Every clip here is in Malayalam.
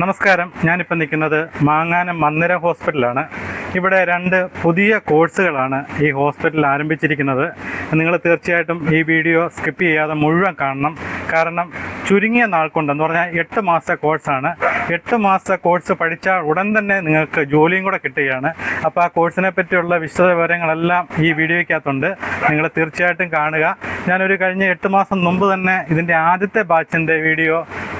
നമസ്കാരം, ഞാനിപ്പോൾ നിൽക്കുന്നത് മാങ്ങാനം മന്ദിരം ഹോസ്പിറ്റലാണ്. ഇവിടെ 2 പുതിയ കോഴ്സുകളാണ് ഈ ഹോസ്പിറ്റലിൽ ആരംഭിച്ചിരിക്കുന്നത്. നിങ്ങൾ തീർച്ചയായിട്ടും ഈ വീഡിയോ സ്കിപ്പ് ചെയ്യാതെ മുഴുവൻ കാണണം. കാരണം ചുരുങ്ങിയ നാൾ കൊണ്ടെന്ന് പറഞ്ഞാൽ 8 മാസത്തെ കോഴ്സാണ്. 8 മാസത്തെ കോഴ്സ് പഠിച്ചാൽ ഉടൻ തന്നെ നിങ്ങൾക്ക് ജോലിയും കൂടെ കിട്ടുകയാണ്. അപ്പോൾ ആ കോഴ്സിനെ പറ്റിയുള്ള വിശദ വിവരങ്ങളെല്ലാം ഈ വീഡിയോയ്ക്കകത്തുണ്ട്. നിങ്ങൾ തീർച്ചയായിട്ടും കാണുക. ഞാനൊരു കഴിഞ്ഞ 8 മാസം മുമ്പ് തന്നെ ഇതിൻ്റെ ആദ്യത്തെ ബാച്ചിൻ്റെ വീഡിയോ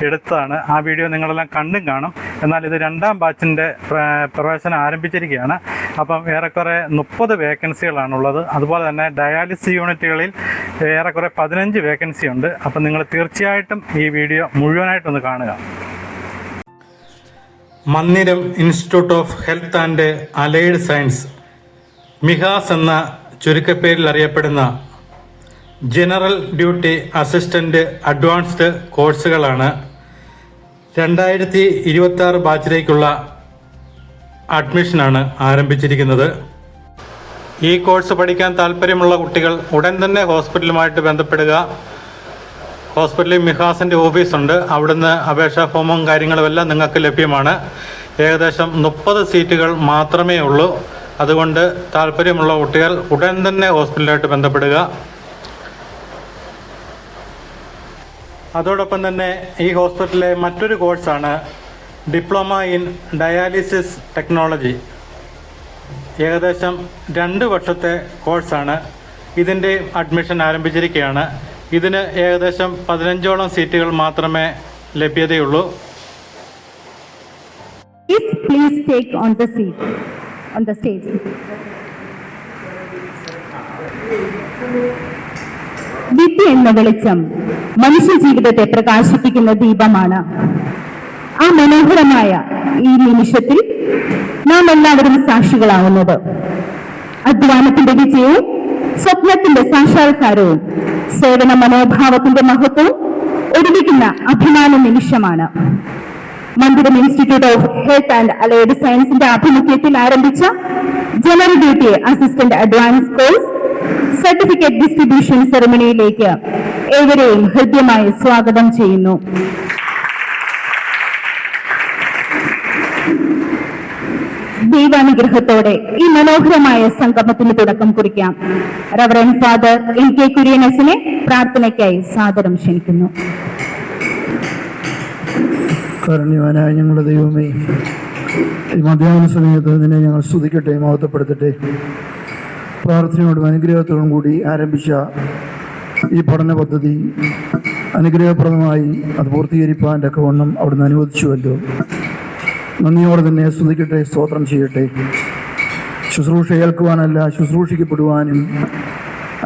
എടുത്തതാണ്. ആ വീഡിയോ നിങ്ങളെല്ലാം കണ്ടും കാണും. എന്നാൽ ഇത് 2ാം ബാച്ചിൻ്റെ പ്രവേശനം ആരംഭിച്ചിരിക്കുകയാണ്. അപ്പം ഏറെക്കുറെ 30 വേക്കൻസികളാണുള്ളത്. അതുപോലെ തന്നെ ഡയാലിസിസ് യൂണിറ്റുകളിൽ ഏറെക്കുറെ 15 വേക്കൻസി ഉണ്ട്. അപ്പം നിങ്ങൾ തീർച്ചയായിട്ടും ഈ വീഡിയോ മുഴുവനായിട്ടൊന്ന് കാണുക. Mandiram institute of health and allied science, MIHAS എന്ന ചുരുക്കപ്പേരിൽ അറിയപ്പെടുന്ന ജനറൽ ഡ്യൂട്ടി അസിസ്റ്റൻ്റ് അഡ്വാൻസ്ഡ് കോഴ്സുകളാണ് 2026 ബാച്ചിലേക്കുള്ള അഡ്മിഷനാണ് ആരംഭിച്ചിരിക്കുന്നത്. ഈ കോഴ്സ് പഠിക്കാൻ താല്പര്യമുള്ള കുട്ടികൾ ഉടൻ തന്നെ ഹോസ്പിറ്റലുമായിട്ട് ബന്ധപ്പെടുക. ഹോസ്പിറ്റലിൽ മിഹാസിൻ്റെ ഓഫീസുണ്ട്. അവിടുന്ന് അപേക്ഷാ ഫോമും കാര്യങ്ങളും എല്ലാം നിങ്ങൾക്ക് ലഭ്യമാണ്. ഏകദേശം 30 സീറ്റുകൾ മാത്രമേ ഉള്ളൂ. അതുകൊണ്ട് താല്പര്യമുള്ള കുട്ടികൾ ഉടൻ തന്നെ ഹോസ്പിറ്റലുമായിട്ട് ബന്ധപ്പെടുക. അതോടൊപ്പം തന്നെ ഈ ഹോസ്പിറ്റലിലെ മറ്റൊരു കോഴ്സാണ് ഡിപ്ലോമ ഇൻ ഡയാലിസിസ് ടെക്നോളജി. ഏകദേശം 2 വർഷത്തെ കോഴ്സാണ്. ഇതിൻ്റെ അഡ്മിഷൻ ആരംഭിച്ചിരിക്കുകയാണ്. ഇതിന് ഏകദേശം 15ഓളം സീറ്റുകൾ മാത്രമേ ലഭ്യതയുള്ളൂ. Please take on the seat on the stage. വിദ്യ എന്ന വെളിച്ചം മനുഷ്യ ജീവിതത്തെ പ്രകാശിപ്പിക്കുന്ന ദീപമാണ്. ആ മനോഹരമായ ഈ നിമിഷത്തിൽ നാം എല്ലാവരും സാക്ഷികളാവുന്നത് അധ്വാനത്തിന്റെ വിജയവും സ്വപ്നത്തിന്റെ സാക്ഷാത്കാരവും സേവന മനോഭാവത്തിന്റെ മഹത്വവും ഒരുമിക്കുന്ന അഭിമാന നിമിഷമാണ്. Mandiram institute of health and allied സയൻസിന്റെ ആഭിമുഖ്യത്തിൽ ആരംഭിച്ച general duty assistant advance course certificate distribution സെറമണിയിലേക്ക് ഏവരെയും ഹൃദ്യമായി സ്വാഗതം ചെയ്യുന്നു. ദൈവാനുഗ്രഹത്തോടെ ഈ മനോഹരമായ സംഗമത്തിന് തുടക്കം കുറിക്കാം. റവറൻഡ് ഫാദർ NK കുര്യനസിനെ പ്രാർത്ഥനയ്ക്കായി സാദരം ക്ഷണിക്കുന്നു. കാരുണ്യവാനായ ഞങ്ങളുടെ ദൈവമേ, ഈ മധ്യാഹ്ന സമയത്ത് നിന്നെ ഞങ്ങൾ സ്തുതിക്കട്ടെ, മഹത്വപ്പെടുത്തട്ടെ. പ്രാർത്ഥനയോടും അനുഗ്രഹത്തോടും കൂടി ആരംഭിച്ച ഈ പഠന പദ്ധതി അനുഗ്രഹപ്രദമായി അത് പൂർത്തീകരിപ്പാൻ തക്കവണ്ണം അവിടുന്ന് അനുവദിച്ചുവല്ലോ. നന്ദിയോടെ തന്നെ സ്തുതിക്കട്ടെ, സ്തോത്രം ചെയ്യട്ടെ. ശുശ്രൂഷ ഏൽക്കുവാനല്ല, ശുശ്രൂഷിക്കപ്പെടുവാനും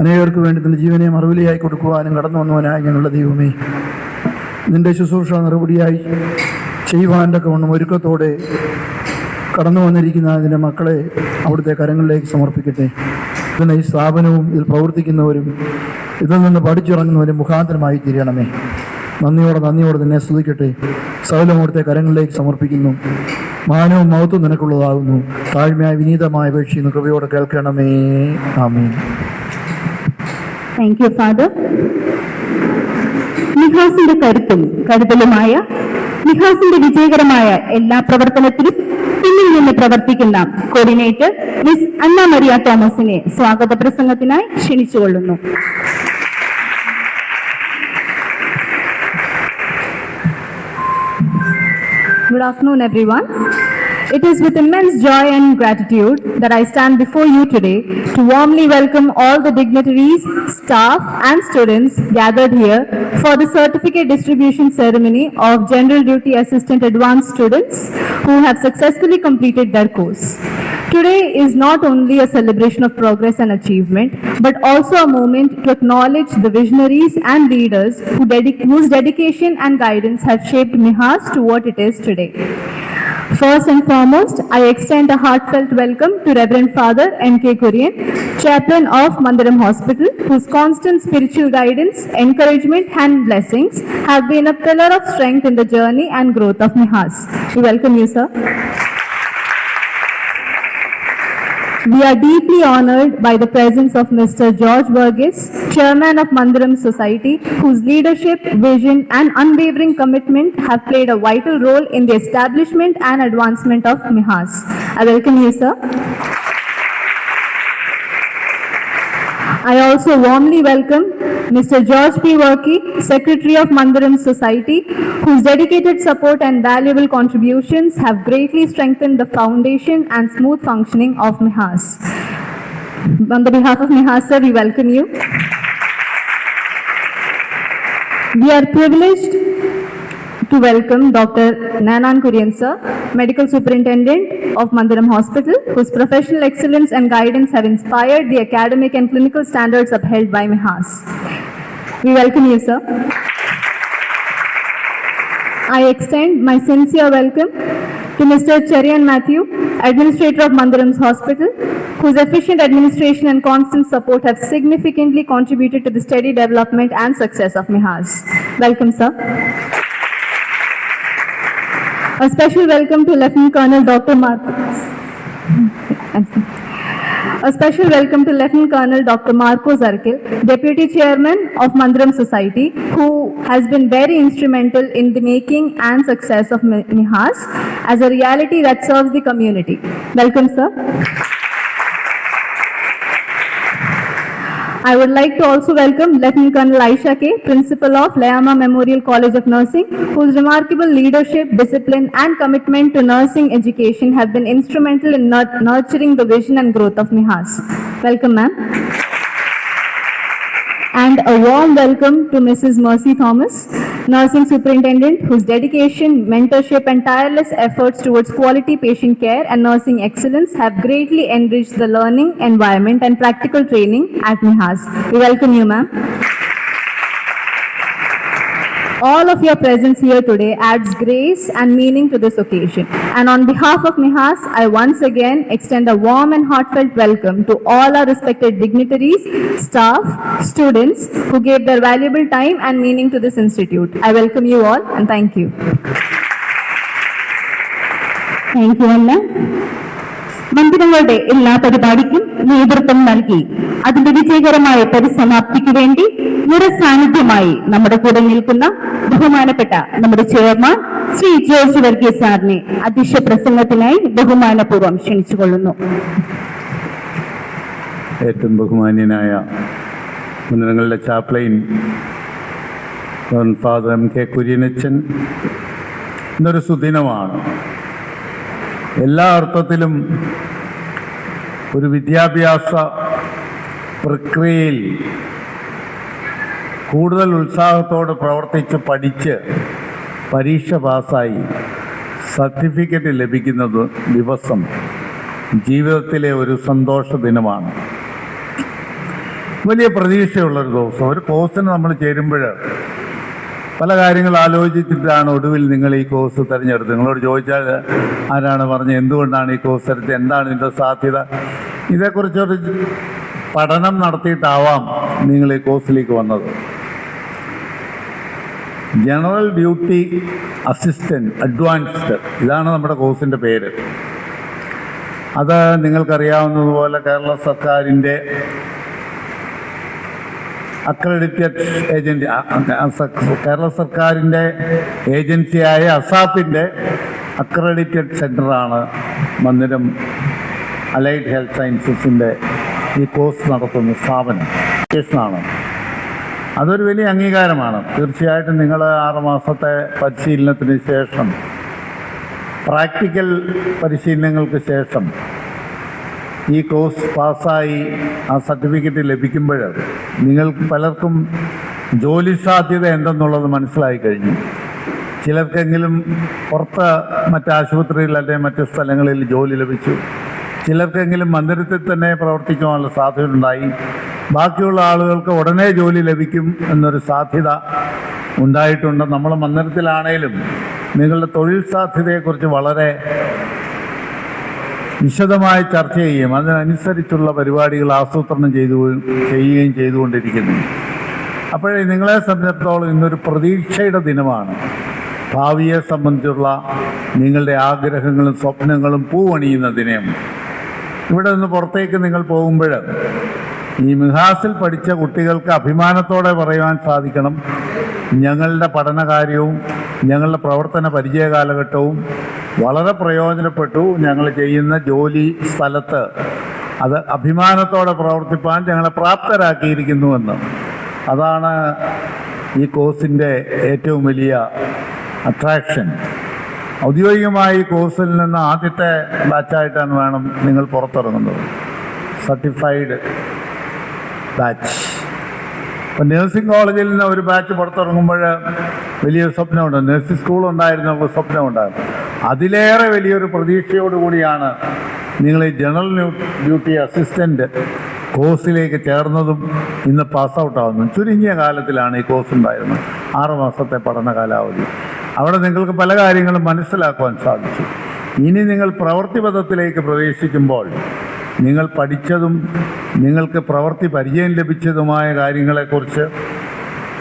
അനേകർക്ക് വേണ്ടി തന്റെ ജീവനെ മറുവിലയായി കൊടുക്കുവാനും കടന്നു വന്നവനായ ഞങ്ങളുടെ ദൈവമേ, നിന്റെ ശുശ്രൂഷ നിറപടിയായി ചെയ്യുവാൻ തക്കവണ്ണം ഒരുക്കത്തോടെ കടന്നു വന്നിരിക്കുന്ന അതിൻ്റെ മക്കളെ അവിടുത്തെ കരങ്ങളിലേക്ക് സമർപ്പിക്കട്ടെ. ഇതിന് ഈ സ്ഥാപനവും ഇതിൽ പ്രവർത്തിക്കുന്നവരും ഇതിൽ നിന്ന് പഠിച്ചിറങ്ങുന്നവരും മുഖാന്തരമായി തീരണമേ. നന്ദിയോടെ തന്നെ സ്തുതിക്കട്ടെ. സകലം അവിടുത്തെ കരങ്ങളിലേക്ക് സമർപ്പിക്കുന്നു. മാനവും മഹത്വം നിനക്കുള്ളതാകുന്നു. താഴ്മയായ വിനീതമായ അപേക്ഷിക്കുന്നു. കൃപയോടെ കേൾക്കണമേ. ആമേൻ. Thank you father. മിഹാസിന്റെ കരുത്തും കരുതലുമായ മിഹാസിന്റെ വിജയകരമായ എല്ലാ പ്രവർത്തനത്തിലും പിന്നിൽ നിന്ന് പ്രവർത്തിക്കുന്ന കോർഡിനേറ്റർ മിസ് അന്ന മരിയ തോമസിനെ സ്വാഗത പ്രസംഗത്തിനായി ക്ഷണിച്ചുകൊള്ളുന്നു. Good afternoon, everyone. It is with immense joy and gratitude that I stand before you today to warmly welcome all the dignitaries, staff and students gathered here for the certificate distribution ceremony of General Duty Assistant Advanced students who have successfully completed their course. Today is not only a celebration of progress and achievement, but also a moment to acknowledge the visionaries and leaders whose dedication and guidance have shaped MIHAS to what it is today. First and foremost, I extend a heartfelt welcome to Reverend Father NK Kurien, Chaplain of Mandiram Hospital, whose constant spiritual guidance, encouragement and blessings have been a pillar of strength in the journey and growth of MIHAS. We welcome you, sir. We are deeply honored by the presence of Mr. George Burgess, Chairman of Mandiram Society, whose leadership, vision and unwavering commitment have played a vital role in the establishment and advancement of MIHAS. I welcome you, sir. I also warmly welcome Mr. George P. Workey, Secretary of Mandiram Society, whose dedicated support and valuable contributions have greatly strengthened the foundation and smooth functioning of MIHAS. On the behalf of MIHAS, sir, we welcome you. We are privileged to welcome Dr. Nanan Kurian, sir, Medical Superintendent of Mandiram Hospital, whose professional excellence and guidance have inspired the academic and clinical standards upheld by MIHAS. We welcome you, sir. I extend my sincere welcome to Mr. Cherian Matthew, Administrator of Mandiram's Hospital, whose efficient administration and constant support have significantly contributed to the steady development and success of MIHAS. Welcome, sir. A special welcome to Lieutenant Colonel Dr. Marco Zarkil, Deputy Chairman of Mandiram Society, who has been very instrumental in the making and success of MIHAS as a reality that serves the community. Welcome, sir. I would like to also welcome Lieutenant Colonel Aisha K, Principal of Layama Memorial College of Nursing, whose remarkable leadership, discipline and commitment to nursing education have been instrumental in nurturing the vision and growth of MIHAS. Welcome, ma'am. And a warm welcome to Mrs. Mercy Thomas, Nursing Superintendent, whose dedication, mentorship and tireless efforts towards quality patient care and nursing excellence have greatly enriched the learning environment and practical training at MIHAS. We welcome you, ma'am. All of your presence here today adds grace and meaning to this occasion. And on behalf of MIHAS, I once again extend a warm and heartfelt welcome to all our respected dignitaries, staff, students who gave their valuable time and meaning to this institute. I welcome you all and thank you. Thank you, Anna. മന്ദിരങ്ങളുടെ എല്ലാ പരിപാടിക്കും നേതൃത്വം നൽകി അതിന്റെ വിജയകരമായ പരിസമാപ്തിക്ക് വേണ്ടി നിറസാന്നിധ്യമായി നമ്മുടെ കൂടെ നിൽക്കുന്ന ബഹുമാനപ്പെട്ട നമ്മുടെ ചെയർമാൻ ശ്രീ ജോർജ് വർഗീസ് സാറിനെ അധ്യക്ഷ പ്രസംഗത്തിനായി ബഹുമാനപൂർവ്വം ക്ഷണിച്ചുകൊള്ളുന്നു. ഏറ്റവും ബഹുമാന്യനായ മന്ദിരങ്ങളുടെ ചാപ്ലൈൻ ഫാദർ എം കെ കുര്യനച്ചൻ, ഇന്നൊരു സുദിനമാണ്. എല്ലാ അർത്ഥത്തിലും ഒരു വിദ്യാഭ്യാസ പ്രക്രിയയിൽ കൂടുതൽ ഉത്സാഹത്തോടെ പ്രവർത്തിച്ച് പഠിച്ച് പരീക്ഷ പാസ്സായി സർട്ടിഫിക്കറ്റ് ലഭിക്കുന്നത് ദിവസം ജീവിതത്തിലെ ഒരു സന്തോഷ ദിനമാണ്. വലിയ പ്രതീക്ഷയുള്ളൊരു ദിവസം. ഒരു കോഴ്സിന് നമ്മൾ ചേരുമ്പോൾ പല കാര്യങ്ങൾ ആലോചിച്ചിട്ടാണ് ഒടുവിൽ നിങ്ങൾ ഈ കോഴ്സ് തിരഞ്ഞെടുത്തത്. നിങ്ങളോട് ചോദിച്ചാൽ ആരാണ് പറഞ്ഞത്, എന്തുകൊണ്ടാണ് ഈ കോഴ്സ് എടുത്തത്, എന്താണ് ഇതിൻ്റെ സാധ്യത, ഇതേക്കുറിച്ചൊരു പഠനം നടത്തിയിട്ടാവാം നിങ്ങൾ ഈ കോഴ്സിലേക്ക് വന്നത്. ജനറൽ ഡ്യൂട്ടി അസിസ്റ്റൻറ്റ് അഡ്വാൻസ്ഡ്, ഇതാണ് നമ്മുടെ കോഴ്സിൻ്റെ പേര്. അത് നിങ്ങൾക്കറിയാവുന്നതുപോലെ കേരള സർക്കാരിൻ്റെ അക്രഡിറ്റഡ് ഏജൻസി, കേരള സർക്കാരിൻ്റെ ഏജൻസിയായ അസാപ്പിൻ്റെ അക്രഡിറ്റഡ് സെൻ്ററാണ് മന്ദിരം അലൈഡ് ഹെൽത്ത് സയൻസസിൻ്റെ ഈ കോഴ്സ് നടത്തുന്ന സ്ഥാപനം. അതൊരു വലിയ അംഗീകാരമാണ്. തീർച്ചയായിട്ടും നിങ്ങൾ 6 മാസത്തെ പരിശീലനത്തിന് ശേഷം, പ്രാക്ടിക്കൽ പരിശീലനങ്ങൾക്ക് ശേഷം ഈ കോഴ്സ് പാസ്സായി ആ സർട്ടിഫിക്കറ്റ് ലഭിക്കുമ്പോൾ നിങ്ങൾക്ക് പലർക്കും ജോലി സാധ്യത എന്തെന്നുള്ളത് മനസ്സിലായി കഴിഞ്ഞു. ചിലർക്കെങ്കിലും പുറത്ത് മറ്റാശുപത്രിയിൽ അല്ലെങ്കിൽ മറ്റ് സ്ഥലങ്ങളിൽ ജോലി ലഭിച്ചു. ചിലർക്കെങ്കിലും മന്ദിരത്തിൽ തന്നെ പ്രവർത്തിക്കുവാനുള്ള സാധ്യതയുണ്ടായി. ബാക്കിയുള്ള ആളുകൾക്ക് ഉടനെ ജോലി ലഭിക്കും എന്നൊരു സാധ്യത ഉണ്ടായിട്ടുണ്ട്. നമ്മൾ മന്ദിരത്തിലാണേലും നിങ്ങളുടെ തൊഴിൽ സാധ്യതയെക്കുറിച്ച് വളരെ വിശദമായി ചർച്ച ചെയ്യും. അതിനനുസരിച്ചുള്ള പരിപാടികൾ ആസൂത്രണം ചെയ്യുകയും ചെയ്തുകൊണ്ടിരിക്കുന്നു. അപ്പോഴേ നിങ്ങളെ സംബന്ധിച്ചിടത്തോളം ഇന്നൊരു പ്രതീക്ഷയുടെ ദിനമാണ്. ഭാവിയെ സംബന്ധിച്ചുള്ള നിങ്ങളുടെ ആഗ്രഹങ്ങളും സ്വപ്നങ്ങളും പൂവണിയുന്ന ദിനം. ഇവിടെ നിന്ന് പുറത്തേക്ക് നിങ്ങൾ പോകുമ്പോൾ ഈ മിഹാസിൽ പഠിച്ച കുട്ടികൾക്ക് അഭിമാനത്തോടെ പറയുവാൻ സാധിക്കണം, ഞങ്ങളുടെ പഠനകാര്യവും ഞങ്ങളുടെ പ്രവർത്തന പരിചയ കാലഘട്ടവും വളരെ പ്രയോജനപ്പെട്ടു. ഞങ്ങൾ ചെയ്യുന്ന ജോലി സ്ഥലത്ത് അത് അഭിമാനത്തോടെ പ്രവർത്തിപ്പാൻ ഞങ്ങളെ പ്രാപ്തരാക്കിയിരിക്കുന്നുവെന്ന്. അതാണ് ഈ കോഴ്സിൻ്റെ ഏറ്റവും വലിയ അട്രാക്ഷൻ. ഔദ്യോഗികമായി ഈ കോഴ്സിൽ നിന്ന് ആദ്യത്തെ ബാച്ചായിട്ടാണ് വേണം നിങ്ങൾ പുറത്തിറങ്ങുന്നത്, സർട്ടിഫൈഡ് ബാച്ച്. ഇപ്പം നഴ്സിംഗ് കോളേജിൽ നിന്ന് ഒരു ബാച്ച് പുറത്തിറങ്ങുമ്പോൾ വലിയൊരു സ്വപ്നമുണ്ട്, നഴ്സിംഗ് സ്കൂളുണ്ടായിരുന്ന സ്വപ്നമുണ്ടായിരുന്നു. അതിലേറെ വലിയൊരു പ്രതീക്ഷയോടുകൂടിയാണ് നിങ്ങൾ ഈ ജനറൽ ഡ്യൂട്ടി അസിസ്റ്റൻ്റ് കോഴ്സിലേക്ക് ചേർന്നതും ഇന്ന് പാസ് ഔട്ടാവുന്നതും. ചുരുങ്ങിയ കാലത്തിലാണ് ഈ കോഴ്സ് ഉണ്ടായിരുന്നത്, 6 മാസത്തെ പഠന കാലാവധി. അവിടെ നിങ്ങൾക്ക് പല കാര്യങ്ങളും മനസ്സിലാക്കുവാൻ സാധിച്ചു. ഇനി നിങ്ങൾ പ്രവൃത്തിപഥത്തിലേക്ക് പ്രവേശിക്കുമ്പോൾ നിങ്ങൾ പഠിച്ചതും നിങ്ങൾക്ക് പ്രവൃത്തി പരിചയം ലഭിച്ചതുമായ കാര്യങ്ങളെക്കുറിച്ച്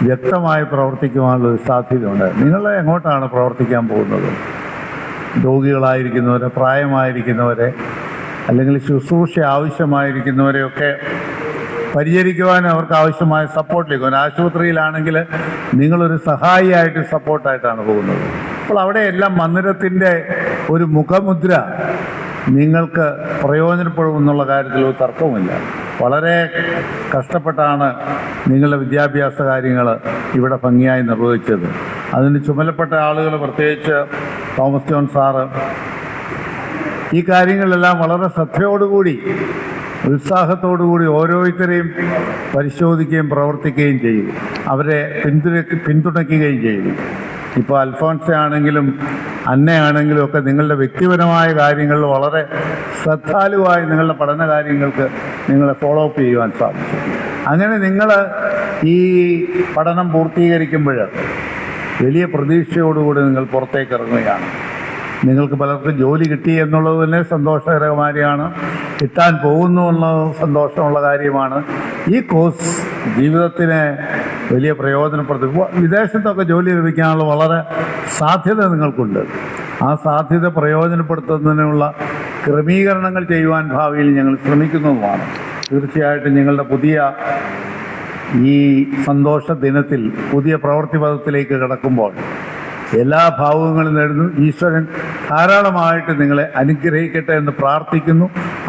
വ്യക്തമായി പ്രവർത്തിക്കുവാനുള്ളൊരു സാധ്യതയുണ്ട്. നിങ്ങൾ എങ്ങോട്ടാണ് പ്രവർത്തിക്കാൻ പോകുന്നത്? രോഗികളായിരിക്കുന്നവരെ, പ്രായമായിരിക്കുന്നവരെ, അല്ലെങ്കിൽ ശുശ്രൂഷ ആവശ്യമായിരിക്കുന്നവരെയൊക്കെ പരിചരിക്കുവാനും അവർക്ക് ആവശ്യമായ സപ്പോർട്ട് ലഭിക്കും. ആശുപത്രിയിലാണെങ്കിൽ നിങ്ങളൊരു സഹായിയായിട്ട് സപ്പോർട്ടായിട്ടാണ് പോകുന്നത്. അപ്പോൾ അവിടെയെല്ലാം മന്ദിരത്തിൻ്റെ ഒരു മുഖമുദ്ര നിങ്ങൾക്ക് പ്രയോജനപ്പെടുമെന്നുള്ള കാര്യത്തിൽ ഒരു തർക്കവുമില്ല. വളരെ കഷ്ടപ്പെട്ടാണ് നിങ്ങളുടെ വിദ്യാഭ്യാസ കാര്യങ്ങൾ ഇവിടെ ഭംഗിയായി നിർവഹിച്ചത്. അതിന് ചുമതലപ്പെട്ട ആളുകൾ, പ്രത്യേകിച്ച് തോമസ് ജോൺ സാറ്, ഈ കാര്യങ്ങളെല്ലാം വളരെ ശ്രദ്ധയോടുകൂടി ഉത്സാഹത്തോടുകൂടി ഓരോരുത്തരെയും പരിശോധിക്കുകയും പ്രവർത്തിക്കുകയും ചെയ്യും, അവരെ പിന്തുണയ്ക്കുകയും ചെയ്യും. ഇപ്പോൾ അൽഫോൻസ ആണെങ്കിലും അന്നയാണെങ്കിലും ഒക്കെ നിങ്ങളുടെ വ്യക്തിപരമായ കാര്യങ്ങളിൽ വളരെ ശ്രദ്ധാലുവായി നിങ്ങളുടെ പഠന കാര്യങ്ങൾക്ക് നിങ്ങളെ ഫോളോ അപ്പ് ചെയ്യുവാൻ സാധിച്ചു. അങ്ങനെ നിങ്ങൾ ഈ പഠനം പൂർത്തീകരിക്കുമ്പോൾ വലിയ പ്രതീക്ഷയോടുകൂടി നിങ്ങൾ പുറത്തേക്ക് ഇറങ്ങുകയാണ്. നിങ്ങൾക്ക് പലർക്കും ജോലി കിട്ടി എന്നുള്ളത് തന്നെ സന്തോഷകരമായ കാര്യമാണ്, കിട്ടാൻ പോകുന്നു എന്നുള്ളത് സന്തോഷമുള്ള കാര്യമാണ്. ഈ കോഴ്സ് ജീവിതത്തിന് വലിയ പ്രയോജനപ്പെടുത്തും. വിദേശത്തൊക്കെ ജോലി ലഭിക്കാനുള്ള വളരെ സാധ്യത നിങ്ങൾക്കുണ്ട്. ആ സാധ്യത പ്രയോജനപ്പെടുത്തുന്നതിനുള്ള ക്രമീകരണങ്ങൾ ചെയ്യുവാൻ ഭാവിയിൽ ഞങ്ങൾ ശ്രമിക്കുന്നതുമാണ്. തീർച്ചയായിട്ടും ഞങ്ങളുടെ പുതിയ ഈ സന്തോഷ ദിനത്തിൽ പുതിയ പ്രവൃത്തി പദത്തിലേക്ക് കടക്കുമ്പോൾ എല്ലാ ഭാവുകങ്ങളും നേടുന്നു. ഈശ്വരൻ ധാരാളമായിട്ട് നിങ്ങളെ അനുഗ്രഹിക്കട്ടെ എന്ന് പ്രാർത്ഥിക്കുന്നു,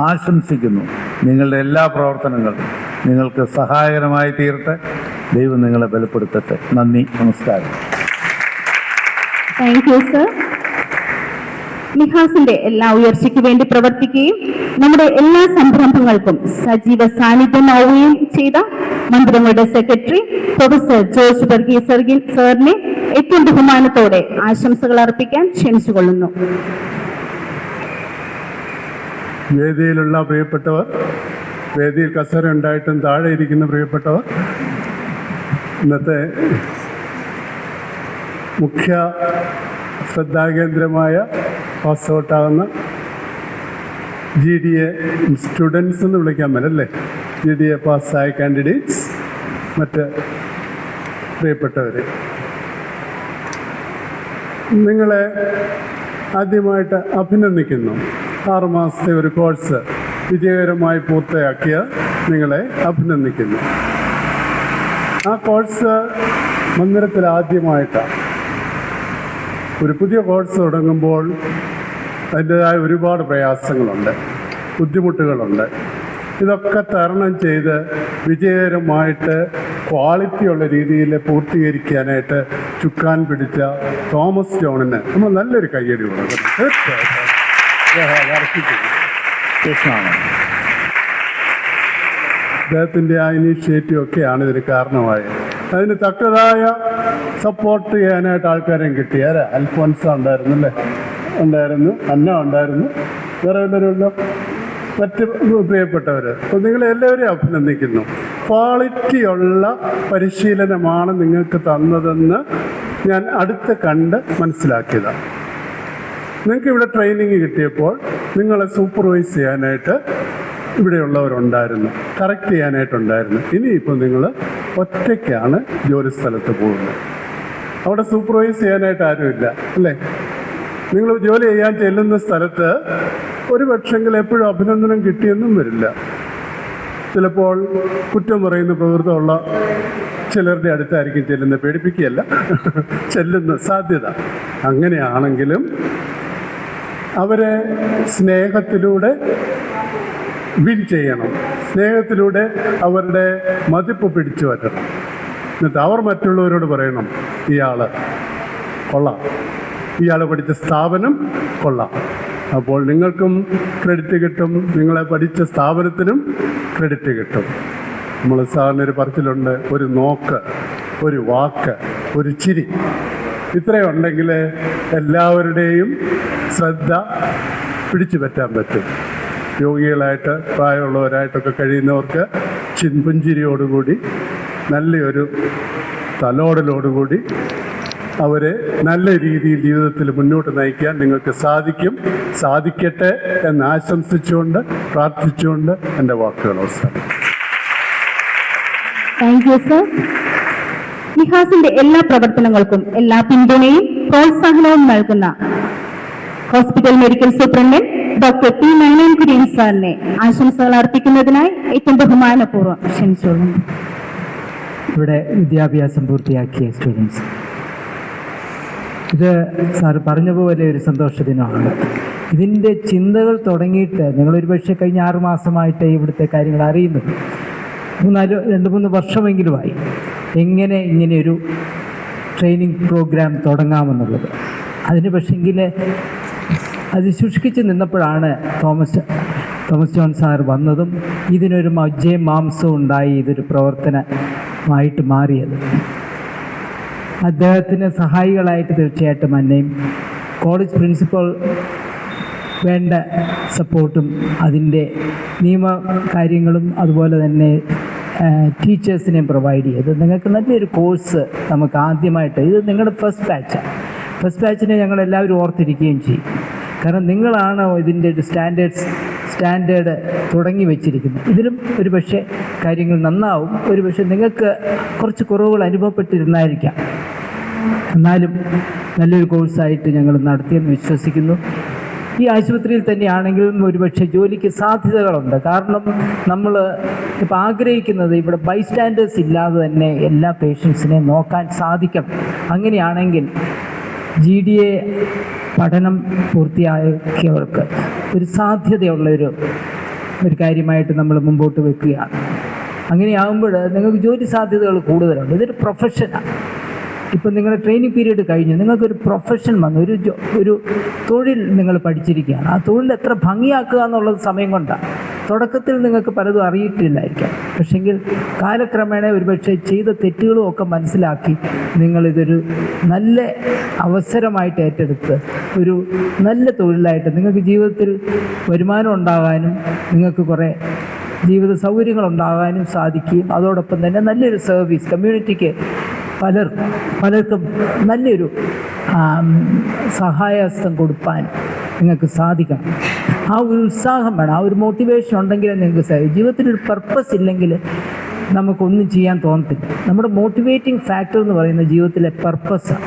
ആശംസിക്കുന്നു. നിങ്ങളുടെ എല്ലാ പ്രവർത്തനങ്ങളും നിങ്ങൾക്ക് സഹായകരമായി തീരട്ടെ. ദൈവം നിങ്ങളെ ബലപ്പെടുത്തട്ടെ. നന്ദി, നമസ്കാരം. Thank you sir. മിഹാസിന്റെ എല്ലാ ഉയർച്ചയ്ക്ക് വേണ്ടി പ്രവർത്തിക്കുകയും നമ്മുടെ എല്ലാ സംരംഭങ്ങൾക്കും സജീവ സാന്നിധ്യമാവുകയും ചെയ്ത മന്ദിരങ്ങളുടെ സെക്രട്ടറി പ്രൊഫസർ ജോർജ് വർഗീസ് സാറിനെ ഏറ്റവും ബഹുമാനത്തോടെ ആശംസകൾ അർപ്പിക്കാൻ ക്ഷണിച്ചുകൊള്ളുന്നു. വേദിയിലുള്ള പ്രിയപ്പെട്ടവർ, വേദിയിൽ കസേര ഉണ്ടായിട്ടും താഴെ ഇരിക്കുന്ന പ്രിയപ്പെട്ടവർ, ഇന്നത്തെ മുഖ്യ ശ്രദ്ധാകേന്ദ്രമായ പാസ് ഔട്ടാകുന്ന GDA സ്റ്റുഡൻസ് എന്ന് വിളിക്കാൻ പറ്റല്ലേ, GDA പാസ്സായ കാൻഡിഡേറ്റ്സ്, മറ്റ് പ്രിയപ്പെട്ടവർ, നിങ്ങളെ ആദ്യമായിട്ട് അഭിനന്ദിക്കുന്നു. 6 മാസത്തെ ഒരു കോഴ്സ് വിജയകരമായി പൂർത്തിയാക്കിയ നിങ്ങളെ അഭിനന്ദിക്കുന്നു. ആ കോഴ്സ് മന്ദിരത്തിൽ ആദ്യമായിട്ടാണ്. ഒരു പുതിയ കോഴ്സ് തുടങ്ങുമ്പോൾ അതിൻ്റെതായ ഒരുപാട് പ്രയാസങ്ങളുണ്ട്, ബുദ്ധിമുട്ടുകളുണ്ട്. ഇതൊക്കെ തരണം ചെയ്ത് വിജയകരമായിട്ട് ക്വാളിറ്റിയുള്ള രീതിയിൽ പൂർത്തീകരിക്കാനായിട്ട് ചുക്കാൻ പിടിച്ച തോമസ് ജോണിന് നമ്മൾ നല്ലൊരു കയ്യടി കൊടുക്കണം. തീർച്ചയായിട്ടും അദ്ദേഹത്തിൻ്റെ ആ ഇനീഷ്യേറ്റീവ് ഒക്കെയാണ് ഇതിന് കാരണമായത്. അതിന് തക്കതായ സപ്പോർട്ട് ചെയ്യാനായിട്ട് ആൾക്കാരെയും കിട്ടി. ആരാ? അൽഫോൻസ ഉണ്ടായിരുന്നു അല്ലേ, ഉണ്ടായിരുന്നു, അന്ന ഉണ്ടായിരുന്നു, വേറെ എല്ലാവരുമല്ലോ, മറ്റ് പ്രിയപ്പെട്ടവർ. അപ്പോൾ നിങ്ങളെല്ലാവരെയും അഭിനന്ദിക്കുന്നു. ക്വാളിറ്റിയുള്ള പരിശീലനമാണ് നിങ്ങൾക്ക് തന്നതെന്ന് ഞാൻ അടുത്ത് കണ്ട് മനസ്സിലാക്കിയതാണ്. നിങ്ങൾക്ക് ഇവിടെ ട്രെയിനിങ് കിട്ടിയപ്പോൾ നിങ്ങളെ സൂപ്പർവൈസ് ചെയ്യാനായിട്ട് ഇവിടെയുള്ളവരുണ്ടായിരുന്നു, കറക്റ്റ് ചെയ്യാനായിട്ടുണ്ടായിരുന്നു. ഇനിയിപ്പോൾ നിങ്ങൾ ഒറ്റയ്ക്കാണ് ജോലി സ്ഥലത്ത് പോകുന്നത്. അവിടെ സൂപ്പർവൈസ് ചെയ്യാനായിട്ട് ആരുമില്ല അല്ലേ. നിങ്ങൾ ജോലി ചെയ്യാൻ ചെല്ലുന്ന സ്ഥലത്ത് ഒരു പക്ഷെങ്കിൽ എപ്പോഴും അഭിനന്ദനം കിട്ടിയെന്നും വരില്ല. ചിലപ്പോൾ കുറ്റം പറയുന്ന പ്രവൃത്തിയുള്ള ചിലരുടെ അടുത്തായിരിക്കും ചെല്ലുന്ന, പേടിപ്പിക്കുകയല്ല, ചെല്ലുന്ന സാധ്യത. അങ്ങനെയാണെങ്കിലും അവരെ സ്നേഹത്തിലൂടെ വിൻ ചെയ്യണം, സ്നേഹത്തിലൂടെ അവരുടെ മതിപ്പ് പിടിച്ചു വരണം. എന്നിട്ട് അവർ മറ്റുള്ളവരോട് പറയണം, ഇയാൾ കൊള്ളാം, ഇയാൾ പഠിച്ച സ്ഥാപനം കൊള്ളാം. അപ്പോൾ നിങ്ങൾക്കും ക്രെഡിറ്റ് കിട്ടും, നിങ്ങളെ പഠിച്ച സ്ഥാപനത്തിനും ക്രെഡിറ്റ് കിട്ടും. നമ്മൾ സാറിനൊരു പറച്ചിലുണ്ട്, ഒരു നോക്ക്, ഒരു വാക്ക്, ഒരു ചിരി, ഇത്രയും ഉണ്ടെങ്കിൽ എല്ലാവരുടെയും ശ്രദ്ധ പിടിച്ചു പറ്റാൻ പറ്റും. രോഗികളായിട്ട് പ്രായമുള്ളവരായിട്ടൊക്കെ കഴിയുന്നവർക്ക് പുഞ്ചിരിയോടുകൂടി നല്ലൊരു തലോടലോടുകൂടി അവരെ നല്ല രീതിയിൽ ജീവിതത്തിൽ മുന്നോട്ട് നയിക്കാൻ നിങ്ങൾക്ക് സാധിക്കട്ടെ എന്ന് ആശംസിച്ചുകൊണ്ട് പ്രാർത്ഥിച്ചുകൊണ്ട് എൻ്റെ വാക്കുകൾ അവസാനം. Thank you sir. നിഹാസിന്റെ എല്ലാ പ്രവർത്തനങ്ങൾക്കും എല്ലാ പിന്തുണയും പ്രോത്സാഹനവും നൽകുന്ന hospital medical superintendent doctor P Nainan Kurian സാറിനെ ആശംസകൾ അർപ്പിക്കുന്നതിനായി ഏറ്റവും ബഹുമാനപൂർവ്വം ക്ഷണിച്ചോളൂ. ഇവിടെ വിദ്യാഭ്യാസം പൂർത്തിയാക്കിയ സ്റ്റുഡൻസ്, ഇത് സാറ് പറഞ്ഞ പോലെ ഒരു സന്തോഷ ദിനമാണ്. ഇതിൻ്റെ ചിന്തകൾ തുടങ്ങിയിട്ട് ഞങ്ങളൊരു പക്ഷേ കഴിഞ്ഞ 6 മാസമായിട്ട് ഇവിടുത്തെ കാര്യങ്ങൾ അറിയുന്നത്, 2-3 വർഷമെങ്കിലുമായി എങ്ങനെ ഇങ്ങനെയൊരു ട്രെയിനിങ് പ്രോഗ്രാം തുടങ്ങാമെന്നുള്ളത്. അതിന് പക്ഷെങ്കിൽ അത് ശുഷ്കിച്ച് നിന്നപ്പോഴാണ് തോമസ് ജോൺ സാർ വന്നതും ഇതിനൊരു മജ്ജയും മാംസവും ഉണ്ടായി ഇതൊരു പ്രവർത്തനമായിട്ട് മാറിയത്. അദ്ദേഹത്തിന് സഹായികളായിട്ട് തീർച്ചയായിട്ടും എന്നെയും കോളേജ് പ്രിൻസിപ്പൽ വേണ്ട സപ്പോർട്ടും അതിൻ്റെ നിയമ കാര്യങ്ങളും അതുപോലെ തന്നെ ടീച്ചേഴ്സിനെയും പ്രൊവൈഡ് ചെയ്ത് നിങ്ങൾക്ക് നല്ലൊരു കോഴ്സ് നമുക്ക് ആദ്യമായിട്ട്, ഇത് നിങ്ങളുടെ ഫസ്റ്റ് ബാച്ചിനെ ഞങ്ങളെല്ലാവരും ഓർത്തിരിക്കുകയും ചെയ്യും. കാരണം നിങ്ങളാണ് ഇതിൻ്റെ ഒരു സ്റ്റാൻഡേർഡ് തുടങ്ങി വെച്ചിരിക്കുന്നത്. ഇതിലും ഒരു പക്ഷേ കാര്യങ്ങൾ നന്നാവും, ഒരു പക്ഷേ നിങ്ങൾക്ക് കുറച്ച് കുറവുകൾ അനുഭവപ്പെട്ടിരുന്നായിരിക്കാം, എന്നാലും നല്ലൊരു കോഴ്സായിട്ട് ഞങ്ങൾ നടത്തിയെന്ന് വിശ്വസിക്കുന്നു. ഈ ആശുപത്രിയിൽ തന്നെയാണെങ്കിലും ഒരുപക്ഷെ ജോലിക്ക് സാധ്യതകളുണ്ട്. കാരണം നമ്മൾ ഇപ്പോൾ ആഗ്രഹിക്കുന്നത് ഇവിടെ ബൈസ്റ്റാൻഡേഴ്സ് ഇല്ലാതെ തന്നെ എല്ലാ പേഷ്യൻസിനെ നോക്കാൻ സാധിക്കണം. അങ്ങനെയാണെങ്കിൽ GDA പഠനം പൂർത്തിയാക്കിയവർക്ക് ഒരു സാധ്യതയുള്ളൊരു കാര്യമായിട്ട് നമ്മൾ മുമ്പോട്ട് വെക്കുകയാണ്. അങ്ങനെയാകുമ്പോൾ നിങ്ങൾക്ക് ജോലി സാധ്യതകൾ കൂടുതലുണ്ട്. ഇതൊരു പ്രൊഫഷനാണ്. ഇപ്പം നിങ്ങളുടെ ട്രെയിനിങ് പീരീഡ് കഴിഞ്ഞു, നിങ്ങൾക്കൊരു പ്രൊഫഷൻ വന്നു, ഒരു തൊഴിൽ നിങ്ങൾ പഠിച്ചിരിക്കുകയാണ്. ആ തൊഴിൽ എത്ര ഭംഗിയാക്കുക എന്നുള്ളത് സമയം കൊണ്ടാണ്. തുടക്കത്തിൽ നിങ്ങൾക്ക് പലതും അറിയിട്ടില്ലായിരിക്കാം, പക്ഷെങ്കിൽ കാലക്രമേണ ഒരുപക്ഷെ ചെയ്ത തെറ്റുകളും ഒക്കെ മനസ്സിലാക്കി നിങ്ങളിതൊരു നല്ല അവസരമായിട്ട് ഏറ്റെടുത്ത് ഒരു നല്ല തൊഴിലായിട്ട് നിങ്ങൾക്ക് ജീവിതത്തിൽ വരുമാനം ഉണ്ടാകാനും നിങ്ങൾക്ക് കുറേ ജീവിത സൗകര്യങ്ങളുണ്ടാകാനും സാധിക്കുകയും അതോടൊപ്പം തന്നെ നല്ലൊരു സർവീസ് കമ്മ്യൂണിറ്റിക്ക് പലർക്കും നല്ലൊരു സഹായഹസ്തം കൊടുക്കാൻ നിങ്ങൾക്ക് സാധിക്കണം. ആ ഒരു ഉത്സാഹം വേണം, ആ ഒരു മോട്ടിവേഷൻ ഉണ്ടെങ്കിലേ നിങ്ങൾക്ക് സാധിക്കും. ജീവിതത്തിലൊരു പർപ്പസ് ഇല്ലെങ്കിൽ നമുക്കൊന്നും ചെയ്യാൻ തോന്നത്തില്ല. നമ്മുടെ മോട്ടിവേറ്റിംഗ് ഫാക്ടർ എന്ന് പറയുന്നത് ജീവിതത്തിലെ പർപ്പസാണ്.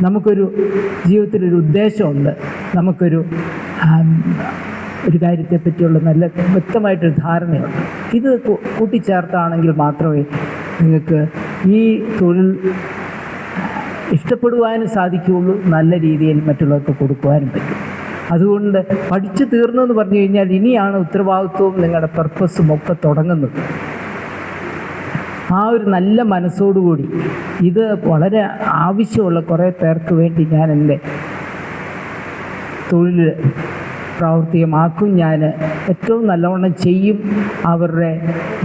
നമുക്കൊരു ജീവിതത്തിലൊരു ഉദ്ദേശമുണ്ട്, നമുക്കൊരു കാര്യത്തെപ്പറ്റിയുള്ള നല്ല വ്യക്തമായിട്ടൊരു ധാരണയുണ്ട്. ഇത് കൂട്ടിച്ചേർത്താണെങ്കിൽ മാത്രമേ നിങ്ങൾക്ക് ഈ തൊഴിൽ ഇഷ്ടപ്പെടുവാനും സാധിക്കുകയുള്ളൂ, നല്ല രീതിയിൽ മറ്റുള്ളവർക്ക് കൊടുക്കുവാനും പറ്റും. അതുകൊണ്ട് പഠിച്ചു തീർന്നു എന്ന് പറഞ്ഞു കഴിഞ്ഞാൽ ഇനിയാണ് ഉത്തരവാദിത്വവും നിങ്ങളുടെ പർപ്പസും ഒക്കെ തുടങ്ങുന്നത്. ആ ഒരു നല്ല മനസ്സോടുകൂടി ഇത് വളരെ ആവശ്യമുള്ള കുറേ പേർക്ക് വേണ്ടി ഞാൻ എൻ്റെ തൊഴിൽ പ്രാവർത്തികമാക്കും. ഞാൻ ഏറ്റവും നല്ലവണ്ണം ചെയ്യും. അവരുടെ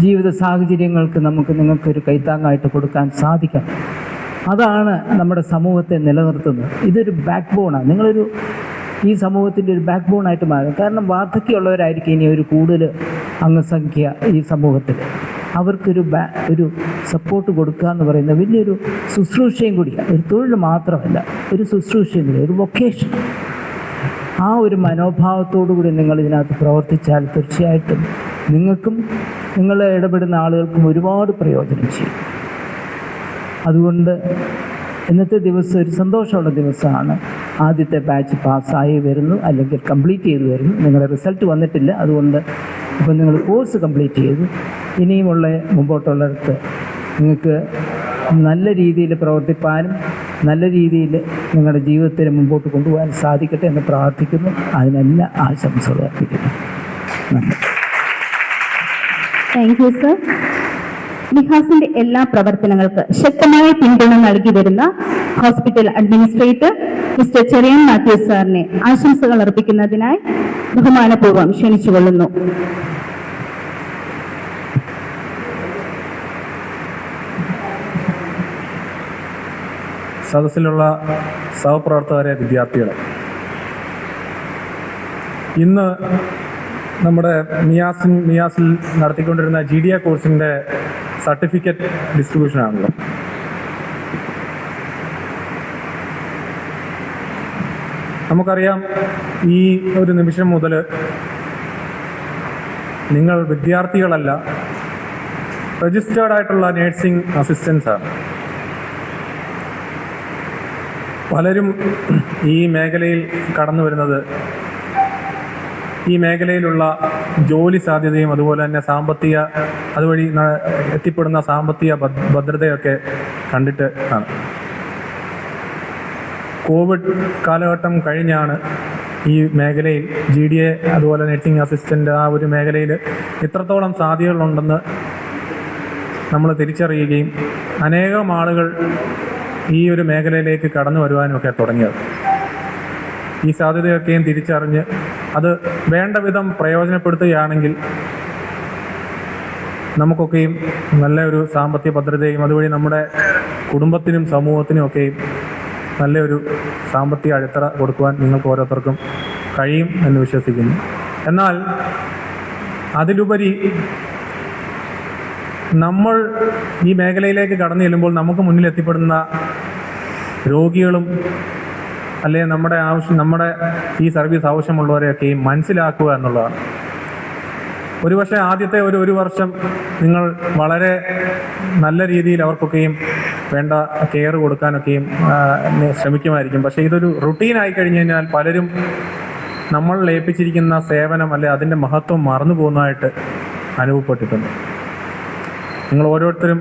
ജീവിത സാഹചര്യങ്ങൾക്ക് നിങ്ങൾക്കൊരു കൈത്താങ്ങായിട്ട് കൊടുക്കാൻ സാധിക്കണം. അതാണ് നമ്മുടെ സമൂഹത്തെ നിലനിർത്തുന്നത്. ഇതൊരു ബാക്ക് ബോണാണ്. ഈ സമൂഹത്തിൻ്റെ ഒരു ബാക്ക് ബോണായിട്ട് മാറും. കാരണം വാർദ്ധക്യമുള്ളവരായിരിക്കും ഇനി ഒരു കൂടുതൽ അംഗസംഖ്യ ഈ സമൂഹത്തിൽ. അവർക്കൊരു സപ്പോർട്ട് കൊടുക്കുക എന്ന് പറയുന്നത് വലിയൊരു ശുശ്രൂഷയും കൂടിയാണ്. ഒരു തൊഴിൽ മാത്രമല്ല, ഒരു ശുശ്രൂഷയും കൂടി, ഒരു വൊക്കേഷൻ. ആ ഒരു മനോഭാവത്തോടു കൂടി നിങ്ങൾ ഇതിനകത്ത് പ്രവർത്തിച്ചാൽ തീർച്ചയായിട്ടും നിങ്ങൾക്കും നിങ്ങൾ ഇടപെടുന്ന ആളുകൾക്കും ഒരുപാട് പ്രയോജനം ചെയ്യും. അതുകൊണ്ട് ഇന്നത്തെ ദിവസം ഒരു സന്തോഷമുള്ള ദിവസമാണ്. ആദ്യത്തെ ബാച്ച് പാസ്സായി വരുന്നു, അല്ലെങ്കിൽ കംപ്ലീറ്റ് ചെയ്തു വരുന്നു. നിങ്ങളുടെ റിസൾട്ട് വന്നിട്ടില്ല, അതുകൊണ്ട് ഇപ്പം നിങ്ങൾ കോഴ്സ് കംപ്ലീറ്റ് ചെയ്തു. ഇനിയുമുള്ള മുമ്പോട്ടുള്ളിടത്ത് നിങ്ങൾക്ക് നല്ല രീതിയിൽ പ്രവർത്തിപ്പാനും നല്ല രീതിയിൽ നിങ്ങളുടെ ജീവിതത്തിന് മുമ്പോട്ട് കൊണ്ടുപോകാൻ സാധിക്കട്ടെ എന്ന് പ്രാർത്ഥിക്കുന്നു. അതിനെല്ലാം ആശംസകൾ അർപ്പിക്കുന്നു. നന്ദി. Thank you sir. നിഹാസിന്റെ എല്ലാ പ്രവർത്തനങ്ങൾക്ക് ശക്തമായ പിന്തുണ നൽകി വരുന്ന hospital administrator mister Cherian Mathew സാറിനെ ആശംസകൾ അർപ്പിക്കുന്നതിനായി ബഹുമാനപൂർവ്വം ക്ഷണിച്ചുകൊള്ളുന്നു. സദസ്സിലുള്ള സഹപ്രവർത്തകരെ, വിദ്യാർത്ഥികളെ, ഇന്ന് നമ്മുടെ മിയാസിൽ നടത്തിക്കൊണ്ടിരുന്ന GDA കോഴ്സിൻ്റെ സർട്ടിഫിക്കറ്റ് ഡിസ്ട്രിബ്യൂഷനാണല്ലോ. നമുക്കറിയാം, ഈ ഒരു നിമിഷം മുതൽ നിങ്ങൾ വിദ്യാർത്ഥികളല്ല, രജിസ്റ്റേർഡ് ആയിട്ടുള്ള നേഴ്സിംഗ് അസിസ്റ്റൻസ് ആണ്. പലരും ഈ മേഖലയിൽ കടന്നു വരുന്നത് ഈ മേഖലയിലുള്ള ജോലി സാധ്യതയും അതുപോലെ തന്നെ അതുവഴി എത്തിപ്പെടുന്ന സാമ്പത്തിക ഭദ്രതയൊക്കെ കണ്ടിട്ട് ആണ്. കോവിഡ് കാലഘട്ടം കഴിഞ്ഞാണ് ഈ മേഖലയിൽ GDA അതുപോലെ നഴ്സിംഗ് അസിസ്റ്റൻ്റ് ആ ഒരു മേഖലയിൽ ഇത്രത്തോളം സാധ്യതകളുണ്ടെന്ന് നമ്മൾ തിരിച്ചറിയുകയും അനേകം ആളുകൾ ഈ ഒരു മേഖലയിലേക്ക് കടന്നു വരുവാനുമൊക്കെ തുടങ്ങിയത്. ഈ സാധ്യതയൊക്കെയും തിരിച്ചറിഞ്ഞ് അത് വേണ്ട വിധം പ്രയോജനപ്പെടുത്തുകയാണെങ്കിൽ നമുക്കൊക്കെയും നല്ലൊരു സാമ്പത്തിക ഭദ്രതയും അതുവഴി നമ്മുടെ കുടുംബത്തിനും സമൂഹത്തിനും ഒക്കെയും നല്ലൊരു സാമ്പത്തിക അടിത്തറ കൊടുക്കുവാൻ നിങ്ങൾക്ക് ഓരോരുത്തർക്കും കഴിയും എന്ന് വിശ്വസിക്കുന്നു. എന്നാൽ അതിലുപരി നമ്മൾ ഈ മേഖലയിലേക്ക് കടന്നു ചെല്ലുമ്പോൾ നമുക്ക് മുന്നിൽ എത്തിപ്പെടുന്ന രോഗികളും അല്ലെങ്കിൽ നമ്മുടെ ഈ സർവീസ് ആവശ്യമുള്ളവരെയൊക്കെയും മനസ്സിലാക്കുക എന്നുള്ളതാണ്. ഒരുപക്ഷെ ആദ്യത്തെ ഒരു വർഷം നിങ്ങൾ വളരെ നല്ല രീതിയിൽ അവർക്കൊക്കെയും വേണ്ട കെയർ കൊടുക്കാനൊക്കെയും ശ്രമിക്കുമായിരിക്കും. പക്ഷേ ഇതൊരു റുട്ടീനായി കഴിഞ്ഞ് കഴിഞ്ഞാൽ പലരും നമ്മൾ ഏൽപ്പിച്ചിരിക്കുന്ന സേവനം അല്ലെ അതിൻ്റെ മഹത്വം മറന്നു പോകുന്നതായിട്ട് അനുഭവപ്പെട്ടിട്ടുണ്ട്. നിങ്ങൾ ഓരോരുത്തരും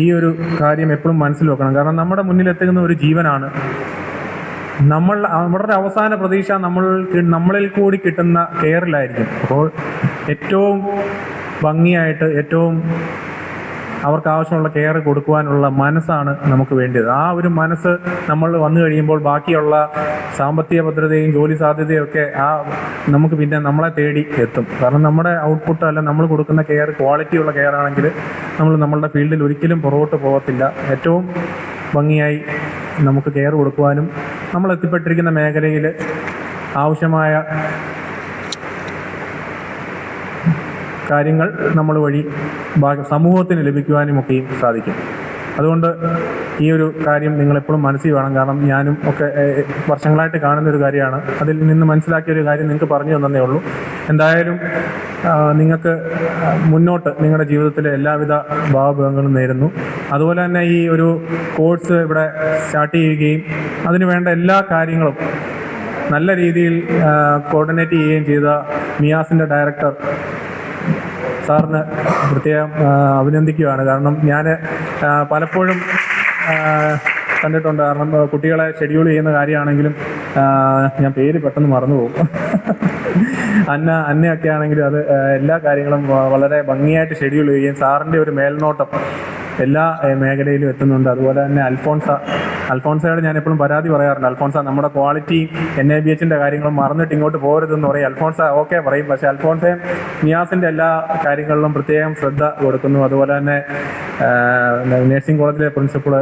ഈ ഒരു കാര്യം എപ്പോഴും മനസ്സിൽ വെക്കണം. കാരണം നമ്മുടെ മുന്നിലെത്തുന്ന ഒരു ജീവനാണ്. അവരുടെ അവസാന പ്രതീക്ഷ നമ്മളിൽ കൂടി കിട്ടുന്ന കെയറിലായിരിക്കും. അപ്പോൾ ഏറ്റവും ഭംഗിയായിട്ട് ഏറ്റവും അവർക്ക് ആവശ്യമുള്ള കെയർ കൊടുക്കുവാനുള്ള മനസ്സാണ് നമുക്ക് വേണ്ടത്. ആ ഒരു മനസ്സ് നമ്മൾ വന്നു കഴിയുമ്പോൾ ബാക്കിയുള്ള സാമ്പത്തിക ഭദ്രതയും ജോലി സാധ്യതയും ഒക്കെ നമുക്ക് പിന്നെ നമ്മളെ തേടി എത്തും. കാരണം നമ്മുടെ ഔട്ട്പുട്ട് അല്ല നമ്മൾ കൊടുക്കുന്ന കെയർ ക്വാളിറ്റിയുള്ള കെയർ ആണെങ്കിൽ നമ്മളുടെ ഫീൽഡിൽ ഒരിക്കലും പുറകോട്ട് പോകത്തില്ല. ഏറ്റവും ഭംഗിയായി നമുക്ക് കെയർ കൊടുക്കുവാനും നമ്മൾ എത്തിപ്പെട്ടിരിക്കുന്ന മേഖലയിൽ ആവശ്യമായ കാര്യങ്ങൾ നമ്മൾ വഴി സമൂഹത്തിന് ലഭിക്കുവാനുമൊക്കെയും സാധിക്കും. അതുകൊണ്ട് ഈ ഒരു കാര്യം നിങ്ങളെപ്പോഴും മനസ്സിൽ വേണം. കാരണം ഞാനും ഒക്കെ വർഷങ്ങളായിട്ട് കാണുന്നൊരു കാര്യമാണ്. അതിൽ നിന്ന് മനസ്സിലാക്കിയൊരു കാര്യം നിങ്ങൾക്ക് പറഞ്ഞു തന്നേ ഉള്ളൂ. എന്തായാലും നിങ്ങൾക്ക് മുന്നോട്ട് നിങ്ങളുടെ ജീവിതത്തിലെ എല്ലാവിധ ഭാവഭേദങ്ങളും നേരുന്നു. അതുപോലെ തന്നെ ഈ ഒരു കോഴ്സ് ഇവിടെ സ്റ്റാർട്ട് ചെയ്യുകയും അതിന് വേണ്ട എല്ലാ കാര്യങ്ങളും നല്ല രീതിയിൽ കോർഡിനേറ്റ് ചെയ്യുകയും ചെയ്ത മിയാസിൻ്റെ ഡയറക്ടർ സാറിന് പ്രത്യേകം അഭിനന്ദിക്കുകയാണ്. കാരണം ഞാൻ പലപ്പോഴും കണ്ടിട്ടുണ്ട്. കാരണം കുട്ടികളെ ഷെഡ്യൂൾ ചെയ്യുന്ന കാര്യമാണെങ്കിലും ഞാൻ പേര് പെട്ടെന്ന് മറന്നുപോകും. അന്നയൊക്കെ ആണെങ്കിലും അത് എല്ലാ കാര്യങ്ങളും വളരെ ഭംഗിയായിട്ട് ഷെഡ്യൂൾ ചെയ്യുകയും സാറിൻ്റെ ഒരു മേൽനോട്ടം എല്ലാ മേഖലയിലും എത്തുന്നുണ്ട്. അതുപോലെ തന്നെ അൽഫോൺസയോട് ഞാൻ എപ്പോഴും പരാതി പറയാറുണ്ട്. അൽഫോൺസ നമ്മുടെ ക്വാളിറ്റി NABHൻ്റെ കാര്യങ്ങളും മറന്നിട്ട് ഇങ്ങോട്ട് പോകരുതെന്ന് പറയും. അൽഫോൺസ ഓക്കെ പറയും. പക്ഷേ അൽഫോൺസയും മിയാസിൻ്റെ എല്ലാ കാര്യങ്ങളിലും പ്രത്യേകം ശ്രദ്ധ കൊടുക്കുന്നു. അതുപോലെ തന്നെ നഴ്സിംഗ് കോളേജിലെ പ്രിൻസിപ്പൾ,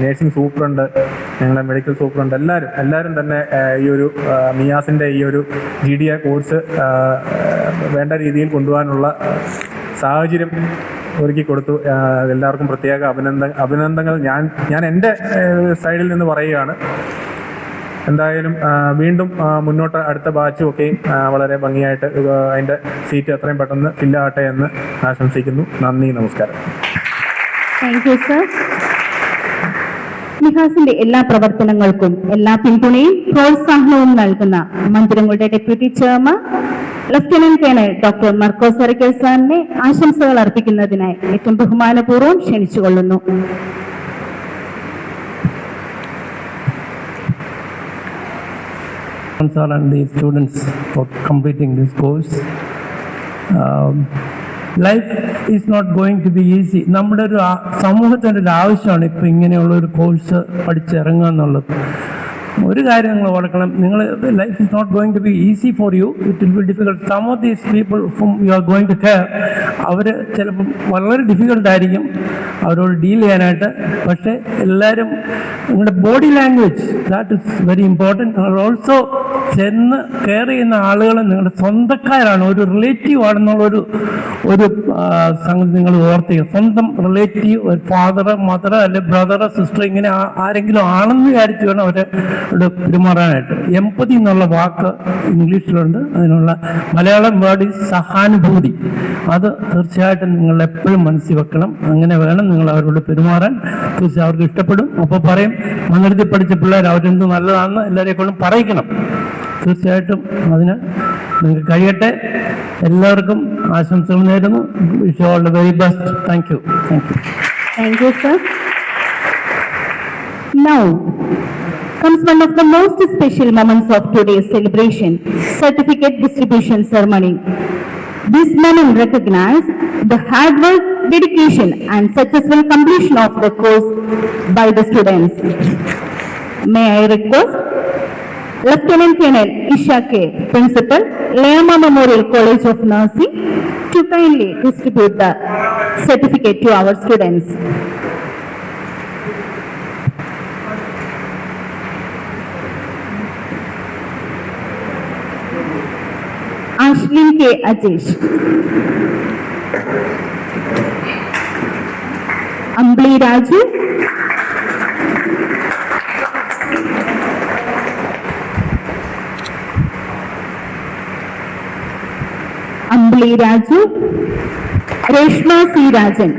നഴ്സിംഗ് സൂപ്രണ്ട്, ഞങ്ങളുടെ മെഡിക്കൽ സൂപ്രണ്ട് എല്ലാവരും തന്നെ ഈ ഒരു മിയാസിൻ്റെ ഈ ഒരു GDA കോഴ്സ് വേണ്ട രീതിയിൽ കൊണ്ടുപോകാനുള്ള സാഹചര്യം ഒരുക്കി കൊടുത്തു. എല്ലാവർക്കും പ്രത്യേക അഭിനന്ദനങ്ങൾ ഞാൻ എൻ്റെ സൈഡിൽ നിന്ന് പറയുകയാണ്. എന്തായാലും വീണ്ടും മുന്നോട്ട് അടുത്ത ബാച്ചും ഒക്കെയും വളരെ ഭംഗിയായിട്ട് അതിൻ്റെ സീറ്റ് എത്രയും പെട്ടെന്ന് ഫില്ലാകട്ടെ എന്ന് ആശംസിക്കുന്നു. നന്ദി, നമസ്കാരം. Thank you sir. നിഹാസിന്റെ എല്ലാ പ്രവർത്തനങ്ങൾക്കും എല്ലാ പിന്തുണയും പ്രോത്സാഹനവും നൽകുന്ന മന്ദിരങ്ങളുടെ deputy chairman lieutenant colonel doctor Markose Arakkal സാറിനെ ആശംസകൾ അർപ്പിക്കുന്നതിനായി ഏറ്റവും ബഹുമാനപൂർവ്വം ക്ഷണിച്ചുകൊള്ളുന്നു. Sir and the students for completing this course. Life is not going to be easy. നമ്മുടെ ഒരു സമൂഹത്തിൻ്റെ ഒരു ആവശ്യമാണ് ഇപ്പോൾ ഇങ്ങനെയുള്ള ഒരു കോഴ്സ് പഠിച്ചിറങ്ങുക എന്നുള്ളത്. ഒരു കാര്യം നിങ്ങൾ ഓർക്കണം, നിങ്ങൾ life is not going to be easy for you, it will be difficult. Some of these people whom you are going to care, അവർ ചിലപ്പം വളരെ ഡിഫിക്കൽട്ടായിരിക്കും അവരോട് ഡീൽ ചെയ്യാനായിട്ട്. പക്ഷേ എല്ലാവരും നിങ്ങളുടെ body language that is very important. നിങ്ങൾ ഓൾസോ ചെന്ന് കെയർ ചെയ്യുന്ന ആളുകൾ നിങ്ങളുടെ സ്വന്തക്കാരാണ്, ഒരു റിലേറ്റീവ് ആണെന്നുള്ളൊരു സംഗതി നിങ്ങൾ ഓർത്തിക്കുക. സ്വന്തം റിലേറ്റീവ്, ഒരു ഫാദർ, മദർ, അല്ലെങ്കിൽ ബ്രദർ, സിസ്റ്റർ, ഇങ്ങനെ ആരെങ്കിലും ആണെന്ന് വിചാരിച്ച് വേണം അവരെ പെരുമാറാനായിട്ട്. എമ്പതി എന്നുള്ള വാക്ക് ഇംഗ്ലീഷിലുണ്ട്, അതിനുള്ള മലയാളം വേർഡ് ഈസ് സഹാനുഭൂതി. അത് തീർച്ചയായിട്ടും നിങ്ങൾ എപ്പോഴും മനസ്സിൽ വെക്കണം. അങ്ങനെ വേണം നിങ്ങൾ അവരോട് പെരുമാറാൻ. തീർച്ചയായും അവർക്ക് ഇഷ്ടപ്പെടും. അപ്പോൾ പറയും, മന്ദിരത്തിൽ പഠിച്ച പിള്ളേർ അവരെന്ത് നല്ലതാണെന്ന് എല്ലാവരെക്കൊണ്ടും പറയിക്കണം. തീർച്ചയായിട്ടും അതിന് നിങ്ങൾക്ക് കഴിയട്ടെ. എല്ലാവർക്കും ആശംസകൾ നേരുന്നു. Wish all the very best. Thank you. Thank you, sir. Now comes one of the most special moments of today's celebration, certificate distribution ceremony. This moment recognizes the hard work, dedication and successful completion of the course by the students. May I request Lieutenant Colonel Isha K, Principal, Leama Memorial College of Nursing, to kindly distribute the certificate to our students. Ashley K. Ajesh, Ambli Raju, Ambli Raju, Reshma C. Rajan,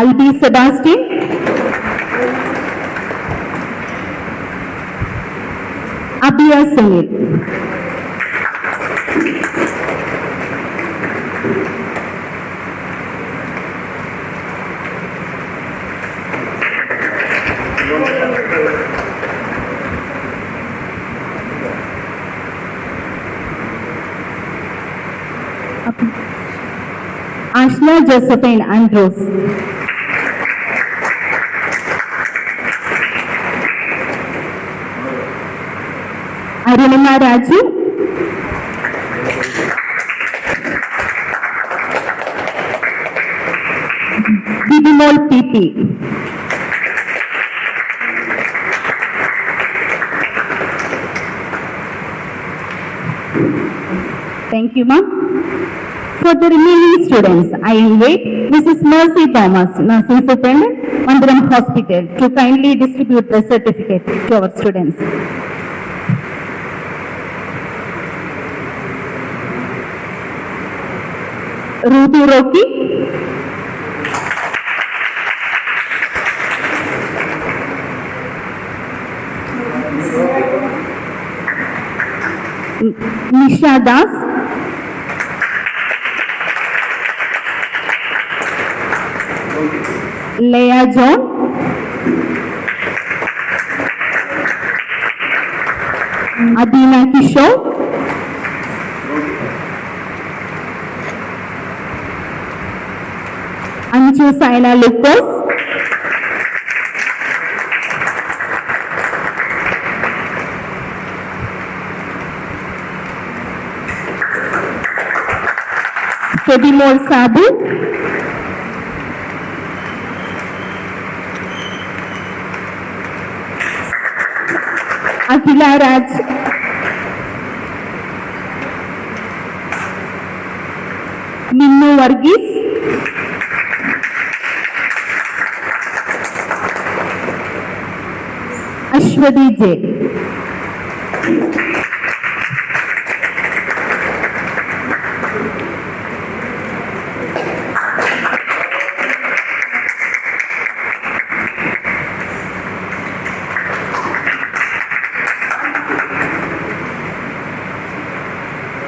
Albi Sebastian, Abhiya Sunil, Ashna Josephine Andrews, Arunima Raju, Bidimol PP, thank you, ma'am. For the remaining students, I invite Mrs. Mercy Thomas, Nursing Superintendent, Mandiram Hospital, to kindly distribute the certificate to our students. Ruby Rocky, Nisha Das, Leah John, Adina Kishore, Anju Saina Lucas, Kedimol Sabu, Akila Raj, Minnu Varghese, Ashwati J,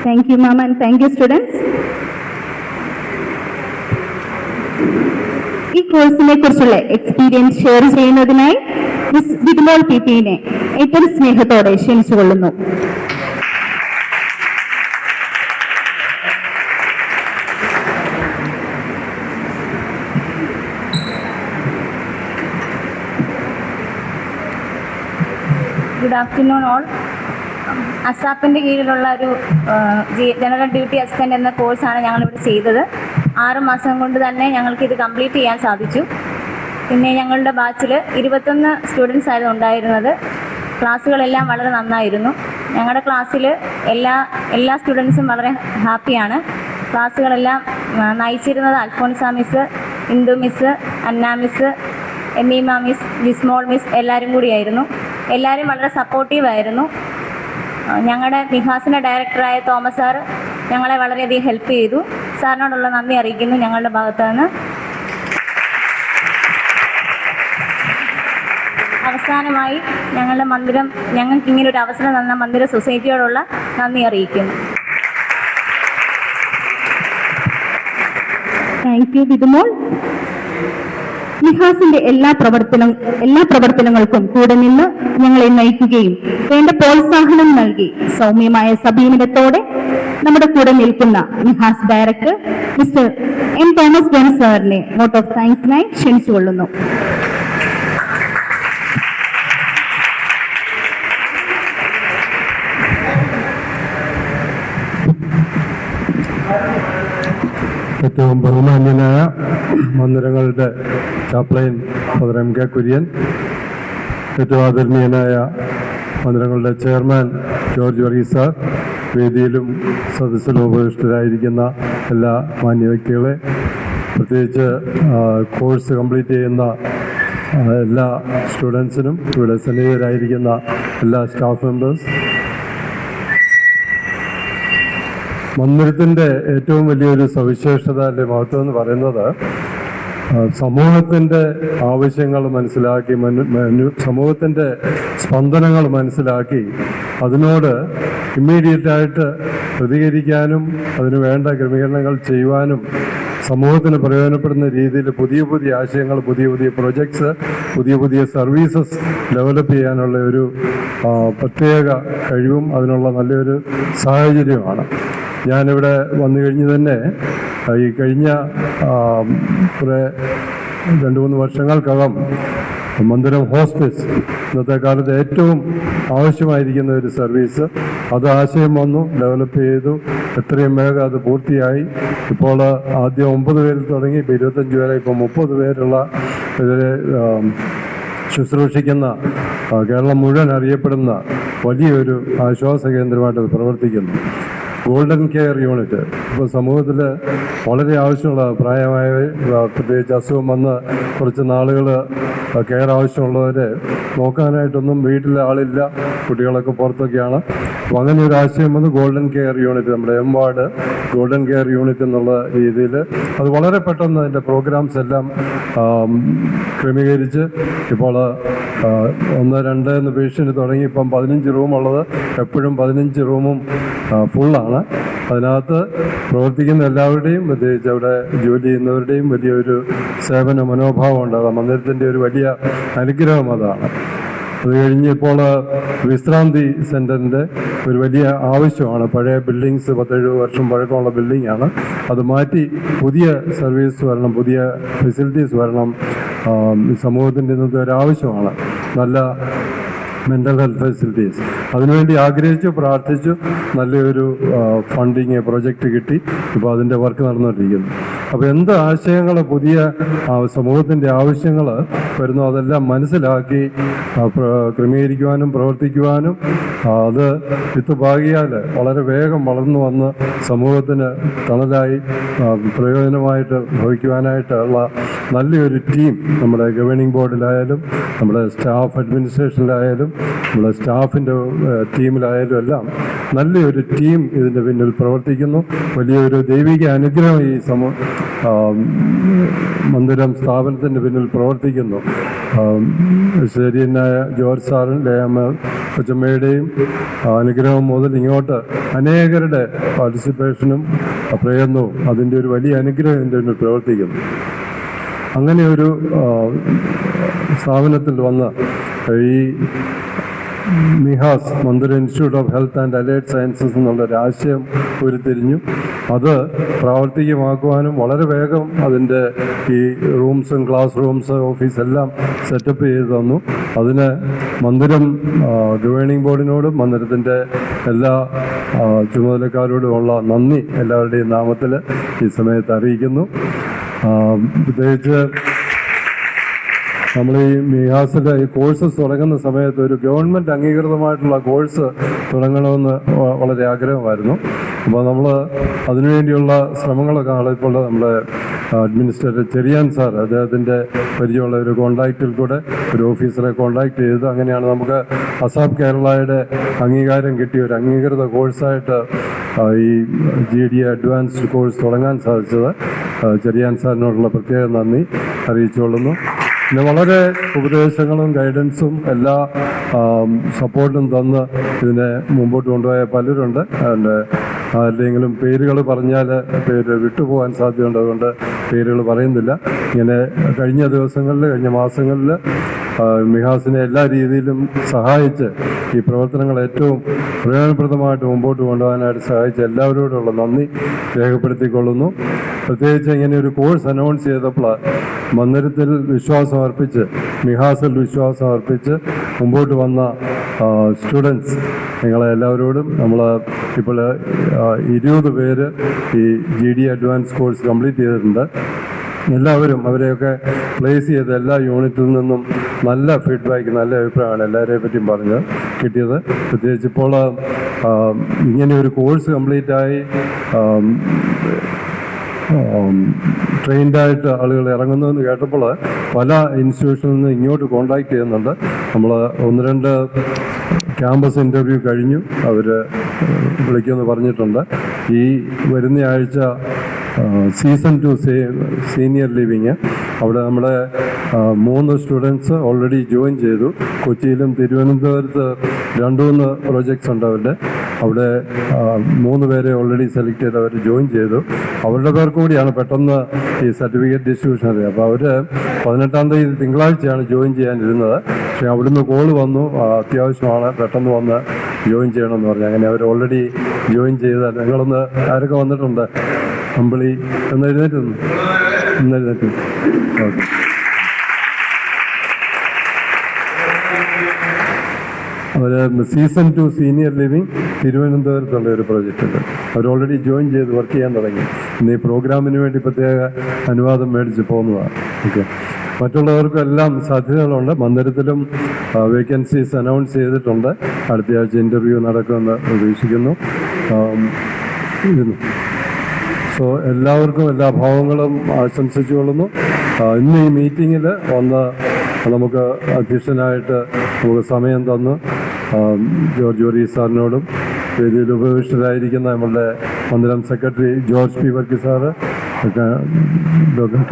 Thank you, ma'am, and thank you, students. ഈ കോഴ്സിനെ കുറിച്ചുള്ള എക്സ്പീരിയൻസ് ഷെയർ ചെയ്യുന്നതിനായി മിസ് വിദ്മോൾ പിപിനെ ഏറ്റവും സ്നേഹത്തോടെ ക്ഷണിച്ചുകൊള്ളുന്നു. Good afternoon all. അസാപ്പിൻ്റെ കീഴിലുള്ള ഒരു ജനറൽ ഡ്യൂട്ടി അസിസ്റ്റൻ്റ് എന്ന കോഴ്സാണ് ഞങ്ങളിവിടെ ചെയ്തത്. 6 മാസം കൊണ്ട് തന്നെ ഞങ്ങൾക്ക് ഇത് കംപ്ലീറ്റ് ചെയ്യാൻ സാധിച്ചു. പിന്നെ ഞങ്ങളുടെ ബാച്ചിൽ 21 സ്റ്റുഡൻസ് ആയിരുന്നു ഉണ്ടായിരുന്നത്. ക്ലാസ്സുകളെല്ലാം വളരെ നന്നായിരുന്നു. ഞങ്ങളുടെ ക്ലാസ്സിൽ എല്ലാ സ്റ്റുഡൻസും വളരെ ഹാപ്പിയാണ്. ക്ലാസ്സുകളെല്ലാം നയിച്ചിരുന്നത് അൽഫോൻസ മിസ്, ഇന്ദു മിസ്, അന്ന മിസ്, എമീമ മിസ്, വിസ്മോൾ മിസ് എല്ലാവരും കൂടിയായിരുന്നു. എല്ലാവരും വളരെ സപ്പോർട്ടീവായിരുന്നു. ഞങ്ങളുടെ മിഹാസിൻ്റെ ഡയറക്ടറായ തോമസ് സാർ ഞങ്ങളെ വളരെയധികം ഹെൽപ്പ് ചെയ്തു. സാറിനോടുള്ള നന്ദി അറിയിക്കുന്നു ഞങ്ങളുടെ ഭാഗത്തു നിന്ന്. അവസാനമായി ഞങ്ങളുടെ മന്ദിരം, ഞങ്ങൾക്ക് ഇങ്ങനൊരു അവസരം തന്ന മന്ദിര സൊസൈറ്റിയോടുള്ള നന്ദി അറിയിക്കുന്നു. Thank you വിദ്മോൾ. നിഹാസിന്റെ എല്ലാ പ്രവർത്തനങ്ങൾക്കും കൂടെ നിന്ന് ഞങ്ങളെ നയിക്കുകയും വേണ്ട പ്രോത്സാഹനം നൽകി സൗമ്യമായ സമീപനത്തോടെ നമ്മുടെ കൂടെ നിൽക്കുന്ന Nihas director mister M Thomas John സാറിനെ വോട്ട് ഓഫ് താങ്ക്സിനായി ക്ഷണിച്ചുകൊള്ളുന്നു. ഏറ്റവും ബഹുമാന്യനായ മന്ദിരങ്ങളുടെ chaplain father M K Kurian, ഏറ്റവും ആദരണീയനായ മന്ദിരങ്ങളുടെ ചെയർമാൻ ജോർജ് വർഗീസ് സാർ, വേദിയിലും സദസ്സിലും ഉപവിഷ്ടരായിരിക്കുന്ന എല്ലാ മാന്യ വ്യക്തികളെ, പ്രത്യേകിച്ച് കോഴ്സ് കംപ്ലീറ്റ് ചെയ്യുന്ന എല്ലാ സ്റ്റുഡൻസിനും, ഇവിടെ സന്നിഹിതരായിരിക്കുന്ന എല്ലാ സ്റ്റാഫ് മെമ്പേഴ്സ്. മന്ദിരത്തിൻ്റെ ഏറ്റവും വലിയൊരു സവിശേഷത അല്ലെ മഹത്വം എന്ന് പറയുന്നത് സമൂഹത്തിൻ്റെ ആവശ്യങ്ങൾ മനസ്സിലാക്കി, സമൂഹത്തിൻ്റെ സ്പന്ദനങ്ങൾ മനസ്സിലാക്കി അതിനോട് ഇമ്മീഡിയറ്റായിട്ട് പ്രതികരിക്കാനും അതിന് വേണ്ട ക്രമീകരണങ്ങൾ ചെയ്യുവാനും സമൂഹത്തിന് പ്രയോജനപ്പെടുന്ന രീതിയിൽ പുതിയ പുതിയ ആശയങ്ങൾ, പുതിയ പുതിയ പ്രൊജക്ട്സ്, പുതിയ പുതിയ സർവീസസ് ഡെവലപ്പ് ചെയ്യാനുള്ള ഒരു പ്രത്യേക കഴിവും അതിനുള്ള നല്ലൊരു സാഹചര്യമാണ്. ഞാനിവിടെ വന്നു കഴിഞ്ഞ് തന്നെ ഈ കഴിഞ്ഞ കുറേ 2-3 വർഷങ്ങൾക്കകം മന്ദിരം ഹോസ്പിസ് ഇന്നത്തെ കാലത്ത് ഏറ്റവും ആവശ്യമായിരിക്കുന്ന ഒരു സർവീസ്, അത് ആശയം വന്നു, ഡെവലപ്പ് ചെയ്തു, എത്രയും വേഗം അത് പൂർത്തിയായി. ഇപ്പോൾ ആദ്യം 9 പേരിൽ തുടങ്ങി, ഇപ്പോൾ 25 പേരെ, ഇപ്പോൾ 30 പേരുള്ള ഇതിൽ ശുശ്രൂഷിക്കുന്ന, കേരളം മുഴുവൻ അറിയപ്പെടുന്ന വലിയൊരു ആശ്വാസ കേന്ദ്രമായിട്ട് പ്രവർത്തിക്കുന്നു. ഗോൾഡൻ കെയർ യൂണിറ്റ് ഇപ്പോൾ സമൂഹത്തിൽ വളരെ ആവശ്യമുള്ള പ്രായമായവർ, പ്രത്യേകിച്ച് അസുഖം വന്ന് കുറച്ച് നാളുകൾ കെയർ ആവശ്യമുള്ളവരെ നോക്കാനായിട്ടൊന്നും വീട്ടിൽ ആളില്ല, കുട്ടികളൊക്കെ പുറത്തൊക്കെയാണ്. അപ്പോൾ അങ്ങനെ ഒരു ആശയം വന്ന് ഗോൾഡൻ കെയർ യൂണിറ്റ്, നമ്മുടെ എംവാർഡ് ഗോൾഡൻ കെയർ യൂണിറ്റ് എന്നുള്ള രീതിയിൽ അത് വളരെ പെട്ടെന്ന് അതിൻ്റെ പ്രോഗ്രാംസ് എല്ലാം ക്രമീകരിച്ച് ഇപ്പോൾ 1-2 എന്ന് പേഷ്യൻ്റ് തുടങ്ങി ഇപ്പം 15 റൂമുള്ളത്, എപ്പോഴും 15 റൂമും ഫുള്ളാണ്. അതിനകത്ത് പ്രവർത്തിക്കുന്ന എല്ലാവരുടെയും, പ്രത്യേകിച്ച് അവിടെ ജോലി ചെയ്യുന്നവരുടെയും വലിയൊരു സേവന മനോഭാവം ഉണ്ടാകാം. മന്ദിരത്തിൻ്റെ ഒരു വലിയ അനുഗ്രഹം അതാണ്. അത് കഴിഞ്ഞ് ഇപ്പോൾ വിശ്രാന്തി സെൻറ്ററിൻ്റെ ഒരു വലിയ ആവശ്യമാണ്. പഴയ ബിൽഡിങ്സ് 10-70 വർഷം പഴക്കമുള്ള ബിൽഡിങ്ങാണ്. അത് മാറ്റി പുതിയ സർവീസ് വരണം, പുതിയ ഫെസിലിറ്റീസ് വരണം. സമൂഹത്തിൻ്റെ ഇന്നത്തെ ഒരു ആവശ്യമാണ് നല്ല മെൻ്റൽ ഹെൽത്ത് ഫെസിലിറ്റീസ്. അതിനുവേണ്ടി ആഗ്രഹിച്ചു, പ്രാർത്ഥിച്ചു, നല്ലൊരു ഫണ്ടിങ് പ്രൊജക്റ്റ് കിട്ടി. ഇപ്പോൾ അതിൻ്റെ വർക്ക് നടന്നുകൊണ്ടിരിക്കുന്നു. അപ്പോൾ എന്ത് ആശയങ്ങൾ, പുതിയ സമൂഹത്തിൻ്റെ ആവശ്യങ്ങൾ വരുന്നു, അതെല്ലാം മനസ്സിലാക്കി ക്രമീകരിക്കുവാനും പ്രവർത്തിക്കുവാനും അത് വിത്ത് ഭാഗിയാൽ വളരെ വേഗം വളർന്നു വന്ന് സമൂഹത്തിന് തണലായി പ്രയോജനമായിട്ട് ഭവിക്കുവാനായിട്ടുള്ള നല്ലൊരു ടീം നമ്മുടെ ഗവേണിംഗ് ബോർഡിലായാലും നമ്മുടെ സ്റ്റാഫ് അഡ്മിനിസ്ട്രേഷനിലായാലും നമ്മുടെ സ്റ്റാഫിൻ്റെ ടീമിലായാലും എല്ലാം നല്ലൊരു ടീം ഇതിൻ്റെ പിന്നിൽ പ്രവർത്തിക്കുന്നു. വലിയൊരു ദൈവിക അനുഗ്രഹം ഈ മന്ദിരം സ്ഥാപനത്തിൻ്റെ പിന്നിൽ പ്രവർത്തിക്കുന്നു. ശരിയനായ ജോർജ് സാറും ലേയമ്മ കൊച്ചമ്മയുടെയും അനുഗ്രഹം മുതൽ ഇങ്ങോട്ട് അനേകരുടെ പാർട്ടിസിപ്പേഷനും പ്രയത്നവും അതിൻ്റെ ഒരു വലിയ അനുഗ്രഹം എൻ്റെ പിന്നിൽ പ്രവർത്തിക്കുന്നു. അങ്ങനെ ഒരു സ്ഥാപനത്തിൽ വന്ന് ഈ MIHAS Mandira institute of health and allied sciences എന്നുള്ളൊരു ആശയം ഉരുത്തിരിഞ്ഞു. അത് പ്രാവർത്തികമാക്കുവാനും വളരെ വേഗം അതിൻ്റെ ഈ റൂംസും ക്ലാസ് റൂംസ് ഓഫീസ് എല്ലാം സെറ്റപ്പ് ചെയ്ത് തന്നു. അതിന് മന്ദിരം ഗവേണിംഗ് ബോർഡിനോടും മന്ദിരത്തിൻ്റെ എല്ലാ ചുമതലക്കാരോടുമുള്ള നന്ദി എല്ലാവരുടെയും നാമത്തിൽ ഈ സമയത്ത് അറിയിക്കുന്നു. പ്രത്യേകിച്ച് നമ്മൾ ഈ മിഹാസിലെ ഈ കോഴ്സസ് തുടങ്ങുന്ന സമയത്ത് ഒരു ഗവൺമെൻറ് അംഗീകൃതമായിട്ടുള്ള കോഴ്സ് തുടങ്ങണമെന്ന് വളരെ ആഗ്രഹമായിരുന്നു. അപ്പോൾ നമ്മൾ അതിനുവേണ്ടിയുള്ള ശ്രമങ്ങളൊക്കെ ഇപ്പോൾ നമ്മുടെ അഡ്മിനിസ്ട്രേറ്റർ ചെറിയാൻ സാർ അദ്ദേഹത്തിൻ്റെ പരിചയമുള്ള ഒരു കോൺടാക്റ്റിൽ കൂടെ ഒരു ഓഫീസറെ കോൺടാക്റ്റ് ചെയ്ത് അങ്ങനെയാണ് നമുക്ക് അസാപ് കേരളയുടെ അംഗീകാരം കിട്ടിയ ഒരു അംഗീകൃത കോഴ്സായിട്ട് ഈ GD അഡ്വാൻസ്ഡ് കോഴ്സ് തുടങ്ങാൻ സാധിച്ചത്. ചെറിയാൻ സാറിനോടുള്ള പ്രത്യേക നന്ദി അറിയിച്ചുകൊള്ളുന്നു. പിന്നെ വളരെ ഉപദേശങ്ങളും ഗൈഡൻസും എല്ലാ സപ്പോർട്ടും തന്ന് ഇതിനെ മുമ്പോട്ട് കൊണ്ടുപോയ പലരുണ്ട്. അതിൻ്റെ ആരുടെയെങ്കിലും പേരുകൾ പറഞ്ഞാൽ പേര് വിട്ടുപോകാൻ സാധ്യതയുണ്ട്, അതുകൊണ്ട് പേരുകൾ പറയുന്നില്ല. ഇങ്ങനെ കഴിഞ്ഞ ദിവസങ്ങളിൽ കഴിഞ്ഞ മാസങ്ങളിൽ മിഹാസിനെ എല്ലാ രീതിയിലും സഹായിച്ച് ഈ പ്രവർത്തനങ്ങൾ ഏറ്റവും പ്രയോജനപ്രദമായിട്ട് മുമ്പോട്ട് കൊണ്ടുപോകാനായിട്ട് സഹായിച്ച എല്ലാവരോടുള്ള നന്ദി രേഖപ്പെടുത്തിക്കൊള്ളുന്നു. പ്രത്യേകിച്ച് ഇങ്ങനെ ഒരു കോഴ്സ് അനൗൺസ് ചെയ്തപ്പോൾ മന്ദിരത്തിൽ വിശ്വാസം അർപ്പിച്ച് മിഹാസിൽ വിശ്വാസം അർപ്പിച്ച് മുമ്പോട്ട് വന്ന സ്റ്റുഡൻസ് നിങ്ങളെ എല്ലാവരോടും നമ്മൾ ഇപ്പോൾ 20 പേര് ഈ GD അഡ്വാൻസ് കോഴ്സ് കംപ്ലീറ്റ് ചെയ്തിട്ടുണ്ട്. എല്ലാവരും അവരെയൊക്കെ പ്ലേസ് ചെയ്ത എല്ലാ യൂണിറ്റിൽ നിന്നും നല്ല ഫീഡ്ബാക്ക്, നല്ല അഭിപ്രായമാണ് എല്ലാവരെയും പറ്റിയും പറഞ്ഞ് കിട്ടിയത്. പ്രത്യേകിച്ച് ഇപ്പോൾ ഇങ്ങനെ ഒരു കോഴ്സ് കംപ്ലീറ്റായി ട്രെയിൻഡായിട്ട് ആളുകൾ ഇറങ്ങുന്നതെന്ന് കേട്ടപ്പോൾ പല ഇൻസ്റ്റിറ്റ്യൂഷനിൽ നിന്ന് ഇങ്ങോട്ട് കോൺടാക്ട് ചെയ്യുന്നുണ്ട്. നമ്മൾ 1-2 ക്യാമ്പസ് ഇൻ്റർവ്യൂ കഴിഞ്ഞു, അവർ വിളിക്കുമെന്ന് പറഞ്ഞിട്ടുണ്ട്. ഈ വരുന്ന ആഴ്ച സീസൺ 2 സീനിയർ ലിവിങ് അവിടെ നമ്മുടെ 3 സ്റ്റുഡൻസ് ഓൾറെഡി ജോയിൻ ചെയ്തു. കൊച്ചിയിലും തിരുവനന്തപുരത്ത് 2-3 പ്രോജക്ട്സ് ഉണ്ട് അവരുടെ. അവിടെ 3 പേരെ ഓൾറെഡി സെലക്ട് ചെയ്ത് അവർ ജോയിൻ ചെയ്തു. അവരുടെ പേർക്ക് കൂടിയാണ് പെട്ടെന്ന് ഈ സർട്ടിഫിക്കറ്റ് ഡിസ്ട്രിബ്യൂഷൻ അറിയാം. അപ്പോൾ അവർ 18-ാം തീയതി തിങ്കളാഴ്ചയാണ് ജോയിൻ ചെയ്യാനിരുന്നത്. പക്ഷേ അവിടുന്ന് കോൾ വന്നു, അത്യാവശ്യമാണ്, പെട്ടെന്ന് വന്ന് ജോയിൻ ചെയ്യണമെന്ന് പറഞ്ഞു. അങ്ങനെ അവർ ഓൾറെഡി ജോയിൻ ചെയ്താൽ നിങ്ങളൊന്ന് ആരൊക്കെ വന്നിട്ടുണ്ട്? അമ്പിളി ഒന്ന് എഴുന്നേറ്റ് ഓക്കെ. അവർ സീസൺ 2 സീനിയർ ലിവിങ് തിരുവനന്തപുരത്തുള്ള ഒരു പ്രോജക്റ്റ് ഉണ്ട്. അവർ ഓൾറെഡി ജോയിൻ ചെയ്ത് വർക്ക് ചെയ്യാൻ തുടങ്ങി. ഇന്ന് ഈ പ്രോഗ്രാമിന് വേണ്ടി പ്രത്യേക അനുവാദം മേടിച്ച് പോകുന്നതാണ്. ഓക്കെ. മറ്റുള്ളവർക്കും എല്ലാം സാധ്യതകളുണ്ട്. മന്ദിരത്തിലും വേക്കൻസീസ് അനൗൺസ് ചെയ്തിട്ടുണ്ട്. അടുത്ത ആഴ്ച ഇൻ്റർവ്യൂ നടക്കുമെന്ന് പ്രതീക്ഷിക്കുന്നു. സോ എല്ലാവർക്കും എല്ലാ ഭാവങ്ങളും ആശംസിച്ചുകൊള്ളുന്നു. ഇന്ന് ഈ മീറ്റിങ്ങിൽ വന്ന് നമുക്ക് അധ്യക്ഷനായിട്ട് നമുക്ക് സമയം തന്നു ജോർജ് വർഗീസ് സാറിനോടും വേദിയിൽ ഉപവിഷ്ടരായിരിക്കുന്ന നമ്മളുടെ Mandiram secretary George P Varghese sir,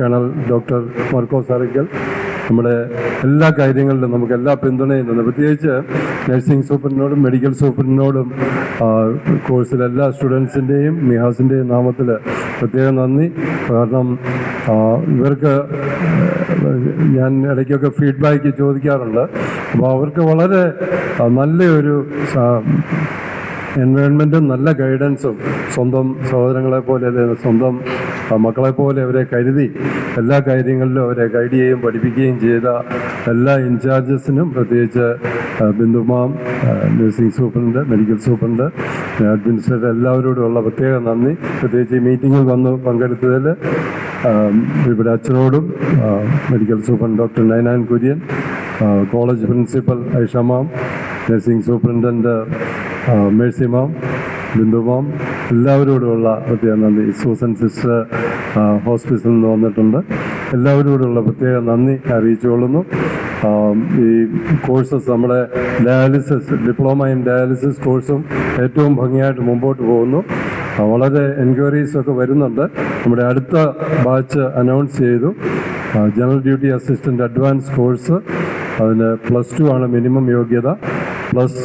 colonel doctor Markose Arakkal, നമ്മുടെ എല്ലാ കാര്യങ്ങളിലും നമുക്ക് എല്ലാ പിന്തുണയും തന്നു. പ്രത്യേകിച്ച് നഴ്സിംഗ് സൂപ്രണ്ടിനോടും മെഡിക്കൽ സൂപ്രണ്ടിനോടും കോഴ്സിലെ എല്ലാ സ്റ്റുഡൻസിൻ്റെയും മിഹാസിൻ്റെയും നാമത്തിൽ പ്രത്യേകം നന്ദി. കാരണം ഇവർക്ക് ഞാൻ ഇടയ്ക്കൊക്കെ ഫീഡ്ബാക്ക് ചോദിക്കാറുണ്ട്. അപ്പോൾ അവർക്ക് വളരെ നല്ലൊരു എൻവയോൺമെൻറ്റും നല്ല ഗൈഡൻസും സ്വന്തം സഹോദരങ്ങളെപ്പോലെ സ്വന്തം മക്കളെപ്പോലെ അവരെ കരുതി എല്ലാ കാര്യങ്ങളിലും അവരെ ഗൈഡ് ചെയ്യുകയും പഠിപ്പിക്കുകയും ചെയ്ത എല്ലാ ഇൻചാർജസിനും, പ്രത്യേകിച്ച് Bindu ma'am, nursing superintendent, medical superintendent, administrator എല്ലാവരോടുമുള്ള പ്രത്യേക നന്ദി. പ്രത്യേകിച്ച് ഈ മീറ്റിങ്ങിൽ വന്ന് പങ്കെടുത്തതിൽ ഇവിടെ അച്ഛനോടും medical superintendent doctor Nainan Kurian, college principal Aisha ma'am, nursing superintendent Mercy ma'am, Bindu ma'am, എല്ലാവരോടുമുള്ള പ്രത്യേക നന്ദി. സൂസൻ സിസ്റ്റർ ഹോസ്പിറ്റലിൽ നിന്ന് വന്നിട്ടുണ്ട്. എല്ലാവരോടുമുള്ള പ്രത്യേക നന്ദി അറിയിച്ചുകൊള്ളുന്നു. ഈ കോഴ്സസ് നമ്മുടെ ഡയാലിസിസ് ഡിപ്ലോമ ഇൻ ഡയാലിസിസ് കോഴ്സും ഏറ്റവും ഭംഗിയായിട്ട് മുമ്പോട്ട് പോകുന്നു. വളരെ എൻക്വയറീസ് ഒക്കെ വരുന്നുണ്ട്. നമ്മുടെ അടുത്ത ബാച്ച് അനൗൺസ് ചെയ്തു. General duty assistant advance course, അതിന് +2 ആണ് മിനിമം യോഗ്യത. പ്ലസ്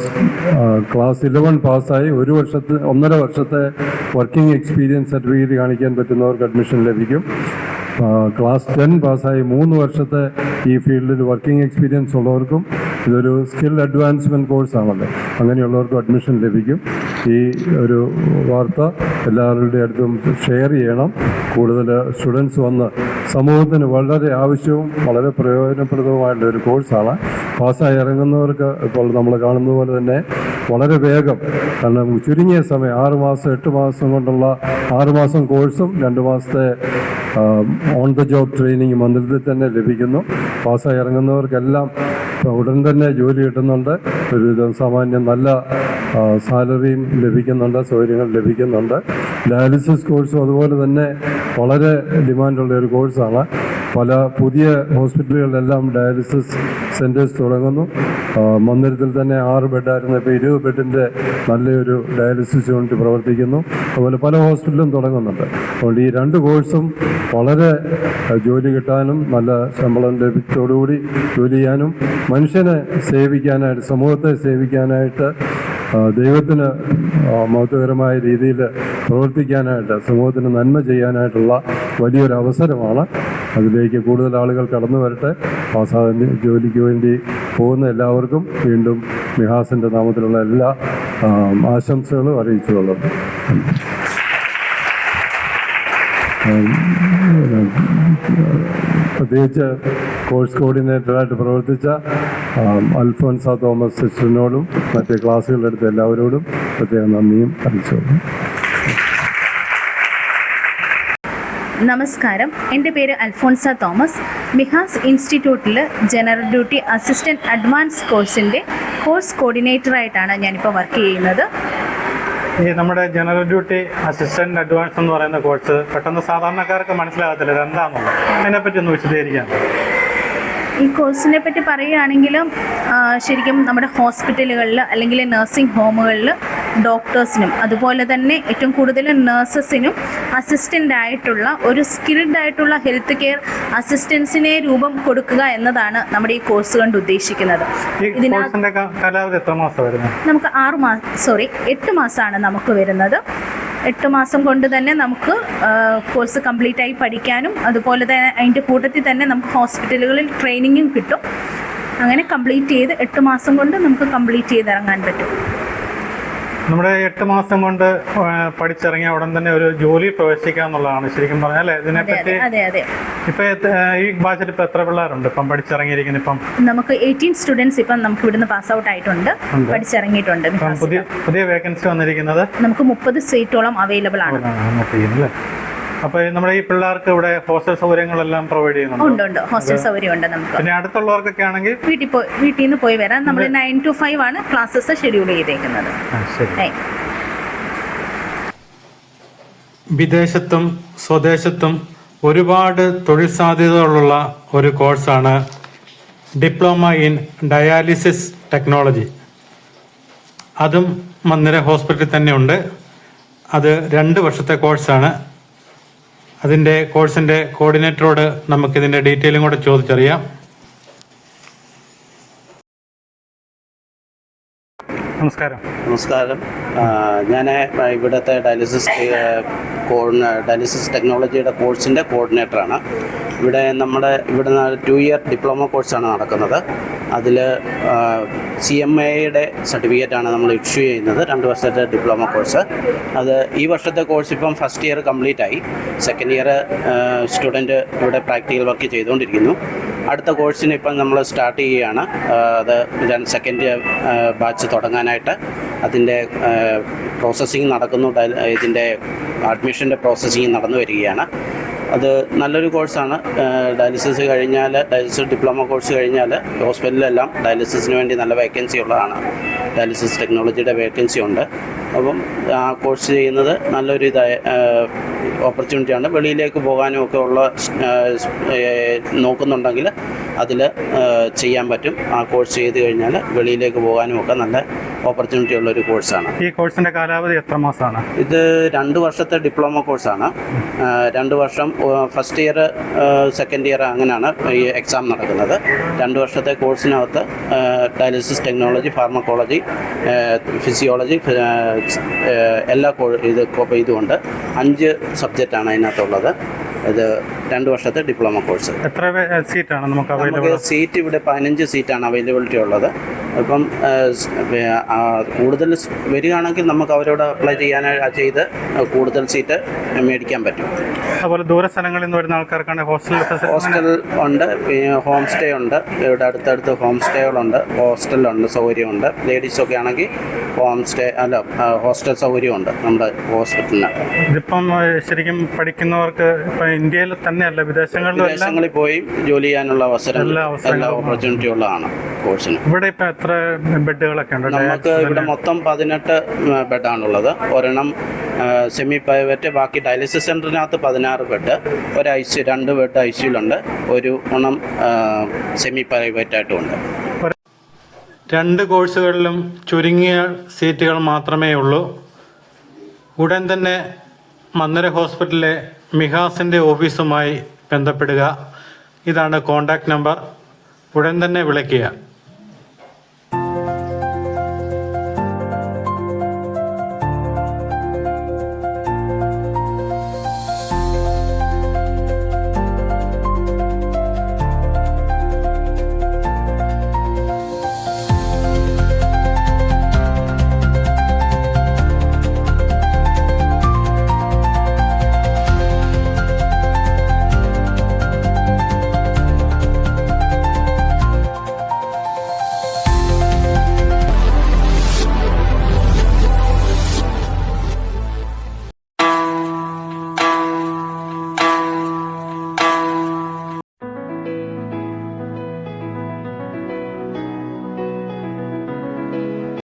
ക്ലാസ് 11 പാസ്സായി 1.5 വർഷത്തെ വർക്കിംഗ് എക്സ്പീരിയൻസ് സർട്ടിഫിക്കറ്റ് കാണിക്കാൻ പറ്റുന്നവർക്ക് അഡ്മിഷൻ ലഭിക്കും. ക്ലാസ് 10 പാസ്സായി 3 വർഷത്തെ ഈ ഫീൽഡിൽ വർക്കിംഗ് എക്സ്പീരിയൻസ് ഉള്ളവർക്കും ഇതൊരു സ്കിൽ അഡ്വാൻസ്മെൻറ്റ് കോഴ്സാണല്ലോ, അങ്ങനെയുള്ളവർക്കും അഡ്മിഷൻ ലഭിക്കും. ഈ ഒരു വാർത്ത എല്ലാവരുടെ അടുത്തും ഷെയർ ചെയ്യണം. കൂടുതൽ സ്റ്റുഡൻസ് വന്ന് സമൂഹത്തിന് വളരെ ആവശ്യവും വളരെ പ്രയോജനപ്രദവുമായിട്ടുള്ള ഒരു കോഴ്സാണ്. പാസ്സായി ഇറങ്ങുന്നവർക്ക് ഇപ്പോൾ നമ്മൾ കാണുന്ന പോലെ തന്നെ വളരെ വേഗം, കാരണം ചുരുങ്ങിയ സമയം 6 മാസം 8 മാസം കൊണ്ടുള്ള 6 മാസം കോഴ്സും 2 മാസത്തെ ഓൺ ദ ജോബ് ട്രെയിനിങ് മന്ദിരത്തിൽ തന്നെ ലഭിക്കുന്നു. പാസ്സായി ഇറങ്ങുന്നവർക്കെല്ലാം ഉടൻ തന്നെ ജോലി കിട്ടുന്നുണ്ട്. ഒരു സാമാന്യം നല്ല സാലറിയും ലഭിക്കുന്നുണ്ട്, സൗകര്യങ്ങൾ ലഭിക്കുന്നുണ്ട്. ഡയാലിസിസ് കോഴ്സും അതുപോലെ തന്നെ വളരെ ഡിമാൻഡുള്ള ഒരു കോഴ്സാണ്. പല പുതിയ ഹോസ്പിറ്റലുകളിലെല്ലാം ഡയാലിസിസ് സെൻറ്റേഴ്സ് തുടങ്ങുന്നു. മന്ദിരത്തിൽ തന്നെ 6 ബെഡായിരുന്നു, ഇപ്പോൾ 20 ബെഡിൻ്റെ നല്ലൊരു ഡയാലിസിസ് യൂണിറ്റ് പ്രവർത്തിക്കുന്നു. അതുപോലെ പല ഹോസ്പിറ്റലും തുടങ്ങുന്നുണ്ട്. അതുകൊണ്ട് ഈ 2 കോഴ്സും വളരെ ജോലി കിട്ടാനും നല്ല ശമ്പളം ലഭിച്ചതോടുകൂടി ജോലി ചെയ്യാനും മനുഷ്യനെ സേവിക്കാനായിട്ട്, സമൂഹത്തെ സേവിക്കാനായിട്ട്, ദൈവത്തിന് മഹത്വകരമായ രീതിയിൽ പ്രവർത്തിക്കാനായിട്ട്, സമൂഹത്തിന് നന്മ ചെയ്യാനായിട്ടുള്ള വലിയൊരു അവസരമാണ്. അതിലേക്ക് കൂടുതൽ ആളുകൾ കടന്നു വരട്ടെ. പാസ്സാകാൻ ജോലിക്ക് വേണ്ടി പോകുന്ന എല്ലാവർക്കും വീണ്ടും മിഹാസിൻ്റെ നാമത്തിലുള്ള എല്ലാ ആശംസകളും അറിയിച്ചുകൊള്ളുന്നു. പ്രത്യേകിച്ച് കോഴ്സ് കോർഡിനേറ്ററായിട്ട് പ്രവർത്തിച്ച അൽഫോൻസ തോമസ് സിസ്റ്ററിനോടും മറ്റ് ക്ലാസ്സുകളെടുത്ത എല്ലാവരോടും പ്രത്യേകം നന്ദിയും അറിയിച്ചുകൊള്ളുന്നു. നമസ്കാരം, എൻ്റെ പേര് അൽഫോൻസ തോമസ്. മിഹാസ് ഇൻസ്റ്റിറ്റ്യൂട്ടിൽ ജനറൽ ഡ്യൂട്ടി അസിസ്റ്റൻറ്റ് അഡ്വാൻസ് കോഴ്സിൻ്റെ കോഴ്സ് കോർഡിനേറ്ററായിട്ടാണ് ഞാനിപ്പോൾ വർക്ക് ചെയ്യുന്നത്. ഈ നമ്മുടെ ജനറൽ ഡ്യൂട്ടി അസിസ്റ്റൻറ്റ് അഡ്വാൻസ് എന്ന് പറയുന്ന കോഴ്സ് പെട്ടെന്ന് സാധാരണക്കാർക്ക് മനസ്സിലാകത്തില്ല, ഇത് എന്താണെന്നുള്ളത്. അതിനെപ്പറ്റി ഒന്ന് വിശദീകരിക്കാം. ഈ കോഴ്സിനെ പറ്റി പറയുകയാണെങ്കിലും ശരിക്കും നമ്മുടെ ഹോസ്പിറ്റലുകളിൽ അല്ലെങ്കിൽ നഴ്സിംഗ് ഹോമുകളിൽ ഡോക്ടേഴ്സിനും അതുപോലെ തന്നെ ഏറ്റവും കൂടുതൽ നഴ്സസിനും അസിസ്റ്റൻ്റ് ആയിട്ടുള്ള ഒരു സ്കിൽഡ് ആയിട്ടുള്ള ഹെൽത്ത് കെയർ അസിസ്റ്റൻസിനെ രൂപം കൊടുക്കുക എന്നതാണ് നമ്മുടെ ഈ കോഴ്സ് കൊണ്ട് ഉദ്ദേശിക്കുന്നത്. ഇതിനകത്ത് കാലാവധി എത്ര മാസം വരുന്നത്? നമുക്ക് 8 മാസമാണ് നമുക്ക് വരുന്നത്. 8 മാസം കൊണ്ട് തന്നെ നമുക്ക് കോഴ്സ് കംപ്ലീറ്റ് ആയി പഠിക്കാനും അതുപോലെ തന്നെ അതിൻ്റെ കൂട്ടത്തിൽ തന്നെ നമുക്ക് ഹോസ്പിറ്റലുകളിൽ ട്രെയിനിങ്ങും കിട്ടും. അങ്ങനെ കംപ്ലീറ്റ് ചെയ്ത് 8 മാസം കൊണ്ട് നമുക്ക് കംപ്ലീറ്റ് ചെയ്തിറങ്ങാൻ പറ്റും. നമ്മുടെ 8 മാസം കൊണ്ട് പഠിച്ചിറങ്ങിയ ഉടൻ തന്നെ ഒരു ജോലി പ്രവേശിക്കുക എന്നുള്ളതാണ് ശരിക്കും പറഞ്ഞാൽ അല്ലേ? ഇതിനെപ്പറ്റി ഇപ്പം ഈ ബാച്ചിൽ ഇപ്പം എത്ര പിള്ളേരുണ്ട് ഇപ്പം പഠിച്ചിറങ്ങിയിരിക്കുന്നത്? ഇപ്പം നമുക്ക് 18 സ്റ്റുഡൻസ് ഇപ്പം നമുക്ക് ഇവിടുന്ന് പാസ് ഔട്ട് ആയിട്ടുണ്ട്, പഠിച്ചിറങ്ങിയിട്ടുണ്ട്. പുതിയ വേക്കൻസി വന്നിരിക്കുന്നത് നമുക്ക് 30 സീറ്റോളം അവൈലബിൾ ആണ്. അപ്പോൾ നമ്മുടെ ഈ പിള്ളേർക്ക് ഇവിടെ ഹോസ്റ്റൽ സൗകര്യങ്ങളെല്ലാം പ്രൊവൈഡ് ചെയ്യുന്നുണ്ട്? ഉണ്ട്, ഹോസ്റ്റൽ സൗകര്യം ഉണ്ട് നമുക്ക്. പിന്നെ അടുത്തുള്ളവർക്കൊക്കെ ആണെങ്കിൽ വീട്ടിൽ നിന്ന് പോയി വരാം. നമ്മൾ 9 to 5 ആണ് ക്ലാസ്സസ് ഷെഡ്യൂൾ ചെയ്തേക്കുന്നത്. വിദേശത്തും സ്വദേശത്തും ഒരുപാട് തൊഴിൽ സാധ്യതകളുള്ള ഒരു കോഴ്സാണ് ഡിപ്ലോമ ഇൻ ഡയാലിസിസ് ടെക്നോളജി. അതും മന്ദിര ഹോസ്പിറ്റലിൽ തന്നെ ഉണ്ട്. അത് 2 വർഷത്തെ കോഴ്സാണ്. അതിൻ്റെ കോഴ്സിൻ്റെ കോർഡിനേറ്ററോട് നമുക്കിതിൻ്റെ ഡീറ്റെയിലും കൂടെ ചോദിച്ചറിയാം. നമസ്കാരം. ഞാൻ ഇവിടുത്തെ ഡയാലിസിസ് ടെക്നോളജിയുടെ കോഴ്സിൻ്റെ കോർഡിനേറ്ററാണ്. ഇവിടെ നമ്മുടെ 2 ഇയർ ഡിപ്ലോമ കോഴ്സാണ് നടക്കുന്നത്. അതിൽ CMAയുടെ സർട്ടിഫിക്കറ്റാണ് നമ്മൾ ഇഷ്യൂ ചെയ്യുന്നത്. 2 വർഷത്തെ ഡിപ്ലോമ കോഴ്സ്. അത് ഈ വർഷത്തെ കോഴ്സ് ഇപ്പം ഫസ്റ്റ് ഇയർ കംപ്ലീറ്റ് ആയി. സെക്കൻഡ് ഇയർ സ്റ്റുഡൻറ്റ് ഇവിടെ പ്രാക്ടിക്കൽ വർക്ക് ചെയ്തുകൊണ്ടിരിക്കുന്നു. അടുത്ത കോഴ്സിന് ഇപ്പം നമ്മൾ സ്റ്റാർട്ട് ചെയ്യുകയാണ്. അത് സെക്കൻഡ് ബാച്ച് തുടങ്ങാനായിട്ട് അതിൻ്റെ പ്രോസസ്സിങ് നടക്കുന്നു. ഇതിൻ്റെ അഡ്മിഷൻ്റെ പ്രോസസ്സിങ് നടന്നു വരികയാണ്. അത് നല്ലൊരു കോഴ്സാണ്. ഡയാലിസിസ് ഡിപ്ലോമ കോഴ്സ് കഴിഞ്ഞാൽ ഹോസ്പിറ്റലിലെല്ലാം ഡയാലിസിസിന് വേണ്ടി നല്ല വേക്കൻസി ഉള്ളതാണ്. ഡയാലിസിസ് ടെക്നോളജിയുടെ വേക്കൻസി ഉണ്ട്. അപ്പം ആ കോഴ്സ് ചെയ്യുന്നത് നല്ലൊരു ഓപ്പർച്യൂണിറ്റിയാണ്. വെളിയിലേക്ക് പോകാനും ഒക്കെ ഉള്ള നോക്കുന്നുണ്ടെങ്കിൽ അതിൽ ചെയ്യാൻ പറ്റും. ആ കോഴ്സ് ചെയ്ത് കഴിഞ്ഞാൽ വെളിയിലേക്ക് പോകാനും ഒക്കെ നല്ല ഓപ്പർച്യൂണിറ്റി ഉള്ളൊരു കോഴ്സാണ്. ഈ കോഴ്സിൻ്റെ കാലാവധി എത്ര മാസമാണ്? ഇത് 2 വർഷത്തെ ഡിപ്ലോമ കോഴ്സാണ്. 2 വർഷം ഫസ്റ്റ് ഇയർ സെക്കൻഡ് ഇയർ അങ്ങനെയാണ് ഈ എക്സാം നടക്കുന്നത്. 2 വർഷത്തെ കോഴ്സിനകത്ത് ഡയാലിസിസ് ടെക്നോളജി, ഫാർമക്കോളജി, ഫിസിയോളജി, എല്ലാ ഇതുമുണ്ട്. 5 സബ്ജക്റ്റാണ് അതിനകത്തുള്ളത്. ഇത് 2 വർഷത്തെ ഡിപ്ലോമ കോഴ്സ്. എത്ര സീറ്റാണ് നമുക്ക് അവൈലബിൾ? സീറ്റ് ഇവിടെ 15 സീറ്റാണ് അവൈലബിലിറ്റി ഉള്ളത്. അപ്പം കൂടുതൽ വരികയാണെങ്കിൽ നമുക്ക് അവരോട് അപ്ലൈ ചെയ്ത് കൂടുതൽ സീറ്റ് മേടിക്കാൻ പറ്റും. അതുപോലെ ദൂര സ്ഥലങ്ങളിൽ നിന്ന് വരുന്ന ആൾക്കാർക്കാണ് ഹോസ്റ്റൽ ഉണ്ട്, ഹോം സ്റ്റേ ഉണ്ട്. ഇവിടെ അടുത്തടുത്ത് ഹോം സ്റ്റേകളുണ്ട്, ഹോസ്റ്റലുണ്ട്, സൗകര്യമുണ്ട്. ലേഡീസൊക്കെ ആണെങ്കിൽ ഹോസ്റ്റൽ സൗകര്യമുണ്ട് നമ്മുടെ ഹോസ്പിറ്റലിന്. ഇതിപ്പം ശരിക്കും പഠിക്കുന്നവർക്ക് ഇപ്പം ഇന്ത്യയിൽ തന്നെയല്ല വിദേശങ്ങളിൽ പോയി ജോലി ചെയ്യാനുള്ള അവസരം, എല്ലാ ഓപ്പർച്യൂണിറ്റി ഉള്ളതാണ് കോഴ്സിന്. ഇവിടെ ഇപ്പം എത്ര ബെഡുകളൊക്കെ ഉണ്ട്? നമുക്ക് ഇവിടെ മൊത്തം 18 ബെഡാണുള്ളത്. ഒരെണ്ണം സെമി പ്രൈവറ്റ്, ബാക്കി ഡയാലിസിസ് സെൻ്ററിനകത്ത് 16 ബെഡ്, 2 ബെഡ് ICUലുണ്ട്, 1 സെമി പ്രൈവറ്റായിട്ടുമുണ്ട്. 2 കോഴ്സുകളിലും ചുരുങ്ങിയ സീറ്റുകൾ മാത്രമേ ഉള്ളൂ. ഉടൻ തന്നെ മന്ദിര ഹോസ്പിറ്റലിലെ മിഹാസിൻ്റെ ഓഫീസുമായി ബന്ധപ്പെടുക. ഇതാണ് കോൺടാക്റ്റ് നമ്പർ. ഉടൻ തന്നെ വിളിക്കുക.